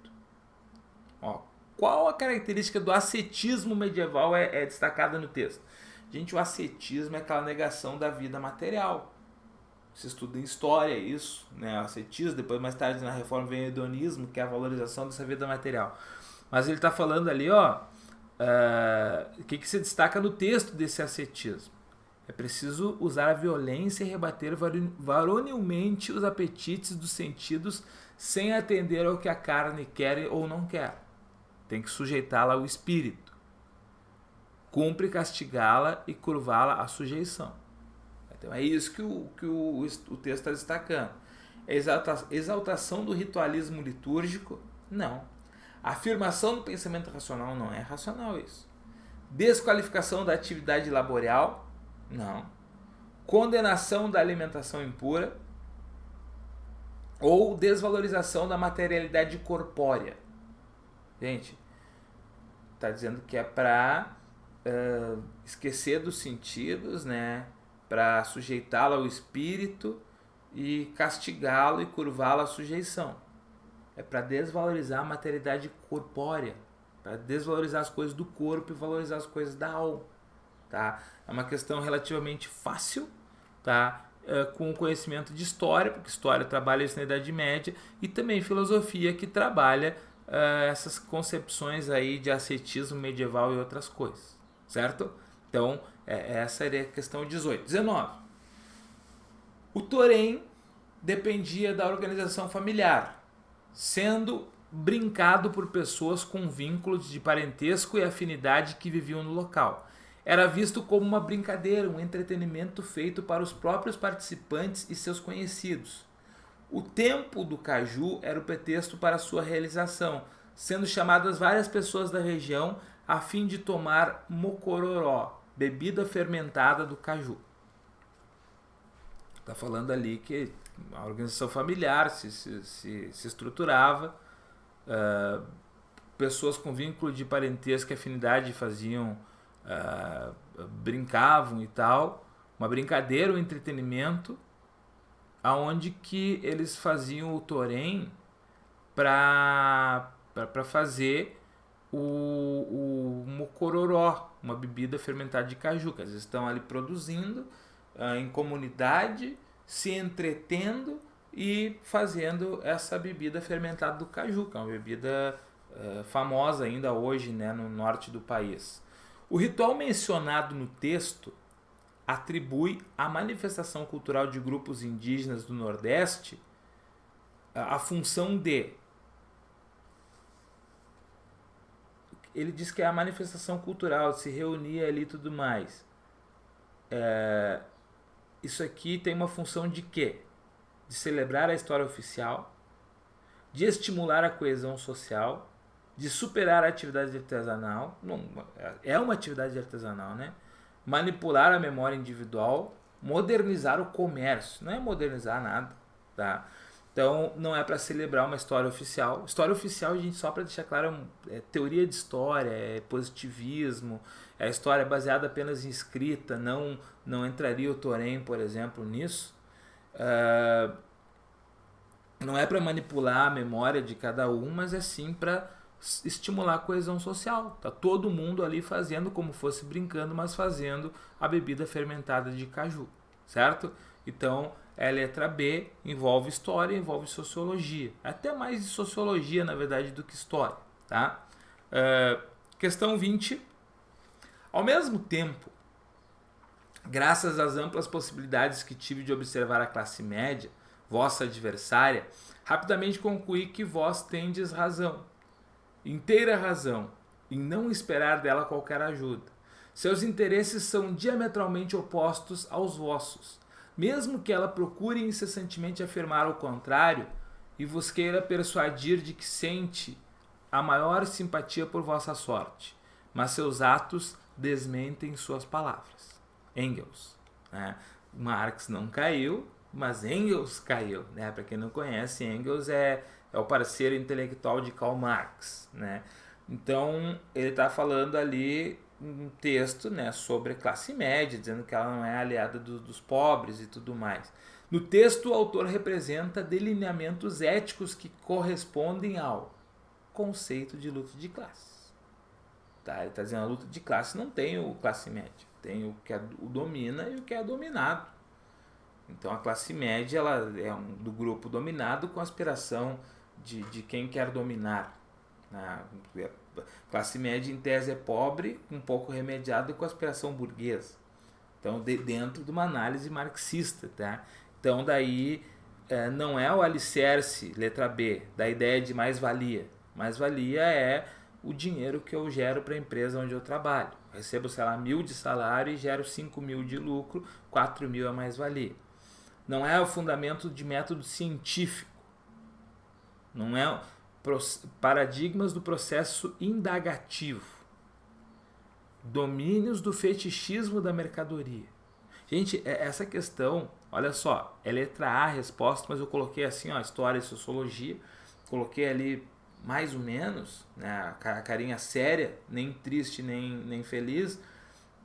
Ó, qual a característica do ascetismo medieval é destacada no texto? Gente, o ascetismo é aquela negação da vida material. Você estuda em história isso, né? O ascetismo, depois mais tarde na reforma vem o hedonismo, que é a valorização dessa vida material. Mas ele está falando ali, ó, o que se destaca no texto desse ascetismo? É preciso usar a violência e rebater varonilmente os apetites dos sentidos sem atender ao que a carne quer ou não quer. Tem que sujeitá-la ao espírito. Cumpre castigá-la e curvá-la à sujeição. Então é isso que o texto está destacando. Exaltação do ritualismo litúrgico? Não. Afirmação do pensamento racional? Não é racional isso. Desqualificação da atividade laboral? Não. Condenação da alimentação impura? Ou desvalorização da materialidade corpórea? Gente, está dizendo que é para esquecer dos sentidos, né? Para sujeitá-lo ao espírito e castigá-lo e curvá-lo à sujeição. É para desvalorizar a materialidade corpórea, para desvalorizar as coisas do corpo e valorizar as coisas da alma. Tá? É uma questão relativamente fácil, tá? Com o conhecimento de história, porque história trabalha isso na Idade Média, e também filosofia, que trabalha essas concepções aí de ascetismo medieval e outras coisas. Certo? Então, essa seria a questão 18. 19. O torém dependia da organização familiar, sendo brincado por pessoas com vínculos de parentesco e afinidade que viviam no local. Era visto como uma brincadeira, um entretenimento feito para os próprios participantes e seus conhecidos. O tempo do caju era o pretexto para sua realização, sendo chamadas várias pessoas da região a fim de tomar mocororó, bebida fermentada do caju. Está falando ali que a organização familiar se estruturava, pessoas com vínculo de parentesco e afinidade faziam, brincavam e tal, uma brincadeira, um entretenimento, aonde que eles faziam o torém para fazer o mocororó, uma bebida fermentada de caju, que eles estão ali produzindo em comunidade, se entretendo e fazendo essa bebida fermentada do caju, que é uma bebida famosa ainda hoje, né, no norte do país. O ritual mencionado no texto atribui à manifestação cultural de grupos indígenas do Nordeste a função de... Ele diz que é a manifestação cultural, se reunir ali e tudo mais. Isso aqui tem uma função de quê? De celebrar a história oficial, de estimular a coesão social, de superar a atividade artesanal, não, é uma atividade artesanal, né? Manipular a memória individual, modernizar o comércio, não é modernizar nada, tá? Então não é para celebrar uma história oficial. História oficial, gente, só para deixar claro, é teoria de história, é positivismo, a história é baseada apenas em escrita, não entraria o torém, por exemplo, nisso. Não é para manipular a memória de cada um, mas é sim para estimular a coesão social. Tá todo mundo ali fazendo como fosse brincando, mas fazendo a bebida fermentada de caju, certo? Então, a letra B envolve história, envolve sociologia. Até mais de sociologia, na verdade, do que história, tá? Questão 20. Ao mesmo tempo, graças às amplas possibilidades que tive de observar a classe média, vossa adversária, rapidamente concluí que vós tendes razão, inteira razão, em não esperar dela qualquer ajuda. Seus interesses são diametralmente opostos aos vossos, mesmo que ela procure incessantemente afirmar o contrário e vos queira persuadir de que sente a maior simpatia por vossa sorte, mas seus atos desmentem suas palavras. Engels, né? Marx não caiu, mas Engels caiu, né? Para quem não conhece, Engels é o parceiro intelectual de Karl Marx, né? Então ele está falando ali um texto, né, sobre a classe média, dizendo que ela não é aliada dos pobres e tudo mais. No texto, o autor representa delineamentos éticos que correspondem ao conceito de luta de classes. Tá? Ele está dizendo que a luta de classe não tem o classe média, tem o que o domina e o que é dominado. Então a classe média ela é do grupo dominado com aspiração de quem quer dominar. A classe média em tese é pobre, um pouco remediada com aspiração burguesa. Então dentro de uma análise marxista, tá? Então daí não é o alicerce, letra B, da ideia de mais-valia. Mais-valia é o dinheiro que eu gero para a empresa onde eu trabalho. Eu recebo, sei lá, 1.000 de salário e gero 5.000 de lucro, 4.000 é mais-valia. Não é o fundamento de método científico. Não é paradigmas do processo indagativo. Domínios do fetichismo da mercadoria. Gente, essa questão, olha só, é letra A a resposta, mas eu coloquei assim, ó, história e sociologia. Coloquei ali mais ou menos, né, a carinha séria, nem triste, nem feliz,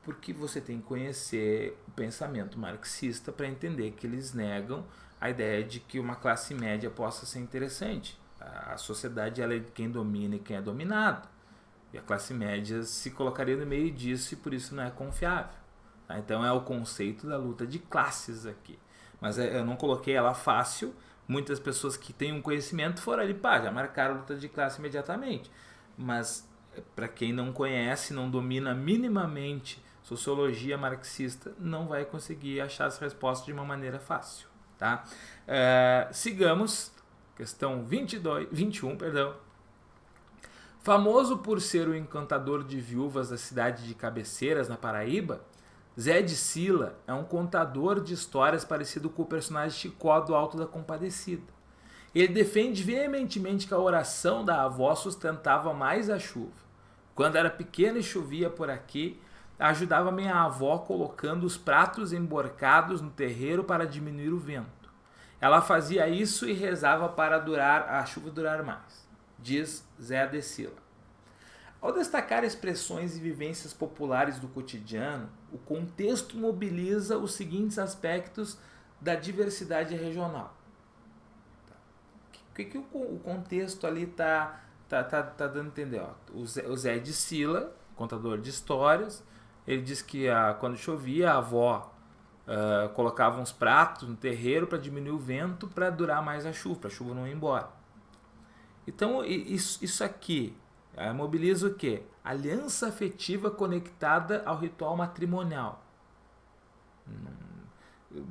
porque você tem que conhecer o pensamento marxista para entender que eles negam a ideia de que uma classe média possa ser interessante. A sociedade ela é quem domina e quem é dominado. E a classe média se colocaria no meio disso e por isso não é confiável. Tá? Então é o conceito da luta de classes aqui. Mas eu não coloquei ela fácil. Muitas pessoas que têm um conhecimento foram ali, já marcaram a luta de classe imediatamente. Mas para quem não conhece, não domina minimamente sociologia marxista, não vai conseguir achar as respostas de uma maneira fácil. Tá? Sigamos. Questão 21. Famoso por ser o encantador de viúvas da cidade de Cabeceiras, na Paraíba, Zé de Sila é um contador de histórias parecido com o personagem Chicó do Alto da Compadecida. Ele defende veementemente que a oração da avó sustentava mais a chuva. Quando era pequeno e chovia por aqui, ajudava minha avó colocando os pratos emborcados no terreiro para diminuir o vento. Ela fazia isso e rezava para a chuva durar mais, diz Zé de Sila. Ao destacar expressões e vivências populares do cotidiano, o contexto mobiliza os seguintes aspectos da diversidade regional. O que o contexto ali está dando a entender? Ó, o Zé de Sila, contador de histórias, ele diz que quando chovia, a avó colocava uns pratos no terreiro para diminuir o vento, para durar mais a chuva, para a chuva não ir embora. Então, isso aqui mobiliza o quê? Aliança afetiva conectada ao ritual matrimonial.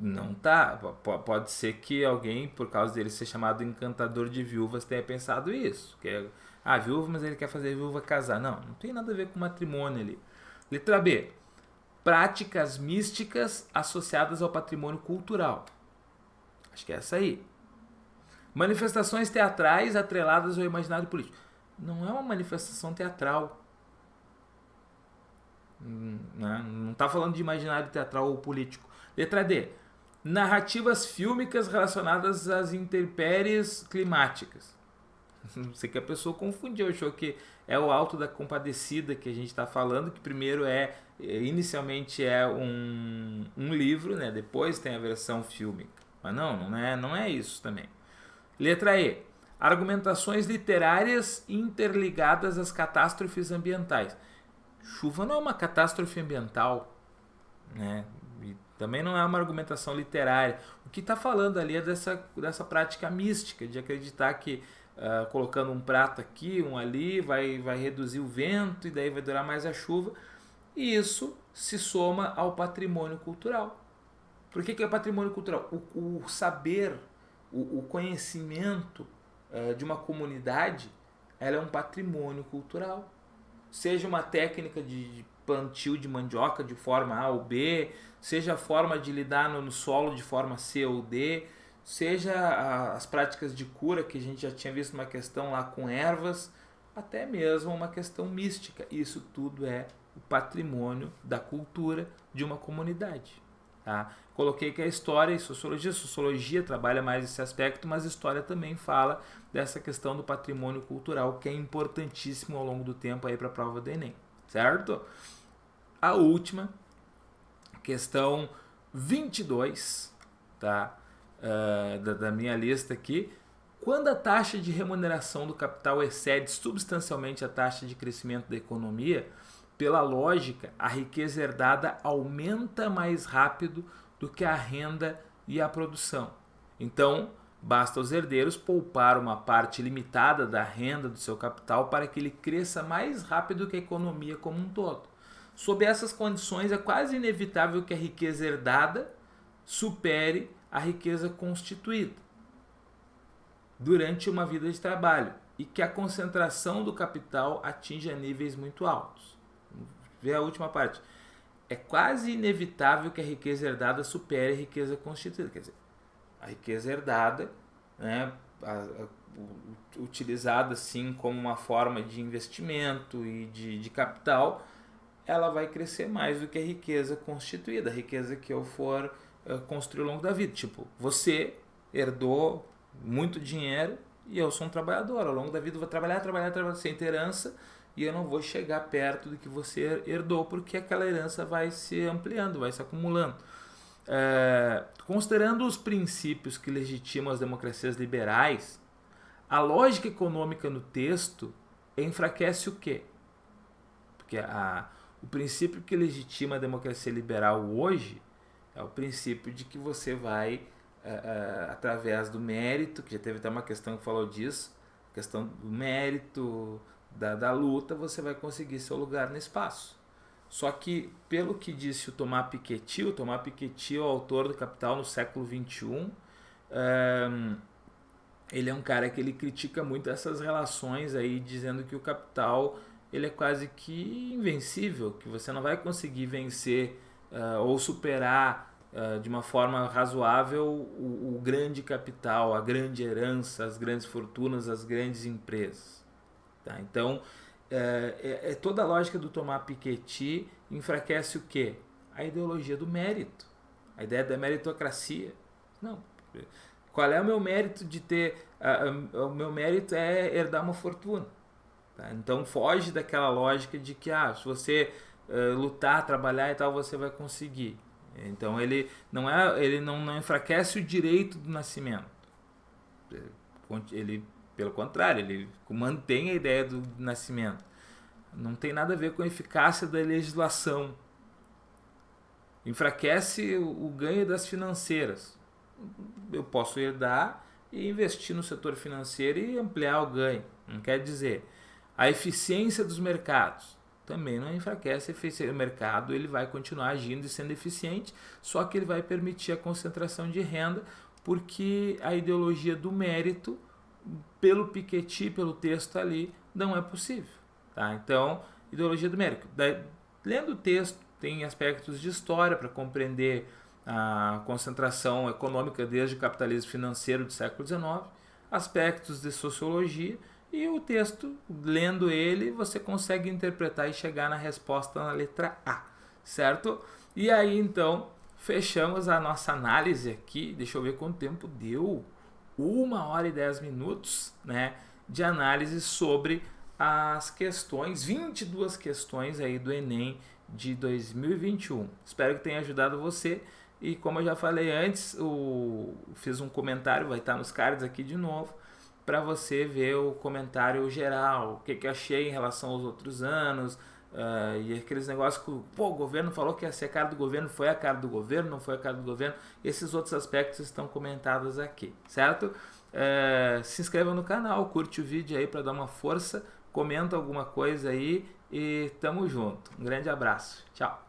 Não tá. Pode ser que alguém, por causa dele ser chamado encantador de viúvas, tenha pensado isso. Que é, viúva, mas ele quer fazer a viúva casar. Não tem nada a ver com matrimônio ali. Letra B. Práticas místicas associadas ao patrimônio cultural. Acho que é essa aí. Manifestações teatrais atreladas ao imaginário político. Não é uma manifestação teatral. Não está falando de imaginário teatral ou político. Letra D. Narrativas fílmicas relacionadas às intempéries climáticas. Não sei que a pessoa confundiu, achou que é o Alto da Compadecida que a gente está falando, que primeiro inicialmente é um livro, né? Depois tem a versão fílmica. Mas não é isso também. Letra E. Argumentações literárias interligadas às catástrofes ambientais. Chuva não é uma catástrofe ambiental, né? E também não é uma argumentação literária. O que está falando ali é dessa prática mística, de acreditar que colocando um prato aqui, um ali, vai reduzir o vento e daí vai durar mais a chuva. E isso se soma ao patrimônio cultural. Por que é patrimônio cultural? O saber, o conhecimento de uma comunidade, ela é um patrimônio cultural. Seja uma técnica de plantio de mandioca de forma A ou B, seja a forma de lidar no solo de forma C ou D, seja as práticas de cura que a gente já tinha visto uma questão lá com ervas, até mesmo uma questão mística. Isso tudo é o patrimônio da cultura de uma comunidade. Tá? Coloquei que a história e sociologia trabalha mais esse aspecto, mas história também fala dessa questão do patrimônio cultural, que é importantíssimo ao longo do tempo para a prova do Enem, certo? A última, questão 22, tá? Da minha lista aqui. Quando a taxa de remuneração do capital excede substancialmente a taxa de crescimento da economia, pela lógica, a riqueza herdada aumenta mais rápido do que a renda e a produção. Então, basta aos herdeiros poupar uma parte limitada da renda do seu capital para que ele cresça mais rápido que a economia como um todo. Sob essas condições, é quase inevitável que a riqueza herdada supere a riqueza constituída durante uma vida de trabalho e que a concentração do capital atinja níveis muito altos. Vê a última parte. É quase inevitável que a riqueza herdada supere a riqueza constituída. Quer dizer, a riqueza herdada, né, utilizada assim como uma forma de investimento e de capital, ela vai crescer mais do que a riqueza constituída, a riqueza que eu for construir ao longo da vida. Tipo, você herdou muito dinheiro e eu sou um trabalhador. Ao longo da vida eu vou trabalhar sem ter herança, e eu não vou chegar perto do que você herdou, porque aquela herança vai se ampliando, vai se acumulando. Considerando os princípios que legitimam as democracias liberais, a lógica econômica no texto enfraquece o quê? Porque o princípio que legitima a democracia liberal hoje é o princípio de que você vai, através do mérito, que já teve até uma questão que falou disso, questão do mérito, da luta, você vai conseguir seu lugar no espaço. Só que, pelo que disse o Thomas Piketty, é o autor do Capital no século XXI, ele é um cara que ele critica muito essas relações aí, dizendo que o capital ele é quase que invencível, que você não vai conseguir vencer ou superar de uma forma razoável o grande capital, a grande herança, as grandes fortunas, as grandes empresas. Tá? Então, toda a lógica do Thomas Piketty enfraquece o quê? A ideologia do mérito, a ideia da meritocracia. Não. Qual é o meu mérito de ter... o meu mérito é herdar uma fortuna. Tá? Então foge daquela lógica de que se você lutar, trabalhar e tal, você vai conseguir. Então ele não enfraquece o direito do nascimento. Ele, pelo contrário, ele mantém a ideia do nascimento. Não tem nada a ver com a eficácia da legislação. Enfraquece o ganho das financeiras. Eu posso herdar e investir no setor financeiro e ampliar o ganho. Não quer dizer. A eficiência dos mercados também não enfraquece a eficiência. O mercado ele vai continuar agindo e sendo eficiente, só que ele vai permitir a concentração de renda, porque a ideologia do mérito, pelo Piketty, pelo texto ali, não é possível. Tá? Então, ideologia do mérito. Lendo o texto, tem aspectos de história para compreender a concentração econômica desde o capitalismo financeiro do século XIX, aspectos de sociologia, e o texto, lendo ele, você consegue interpretar e chegar na resposta na letra A, certo? E aí, então, fechamos a nossa análise aqui. Deixa eu ver quanto tempo deu. 1 hora e 10 minutos, né, de análise sobre as questões, 22 questões aí do Enem de 2021. Espero que tenha ajudado você. E como eu já falei antes, fiz um comentário, vai estar nos cards aqui de novo, para você ver o comentário geral, o que achei em relação aos outros anos, e aqueles negócios que o governo falou que ia ser a cara do governo, foi a cara do governo, não foi a cara do governo. Esses outros aspectos estão comentados aqui, certo? Se inscreva no canal, curte o vídeo aí para dar uma força, comenta alguma coisa aí e tamo junto. Um grande abraço, tchau!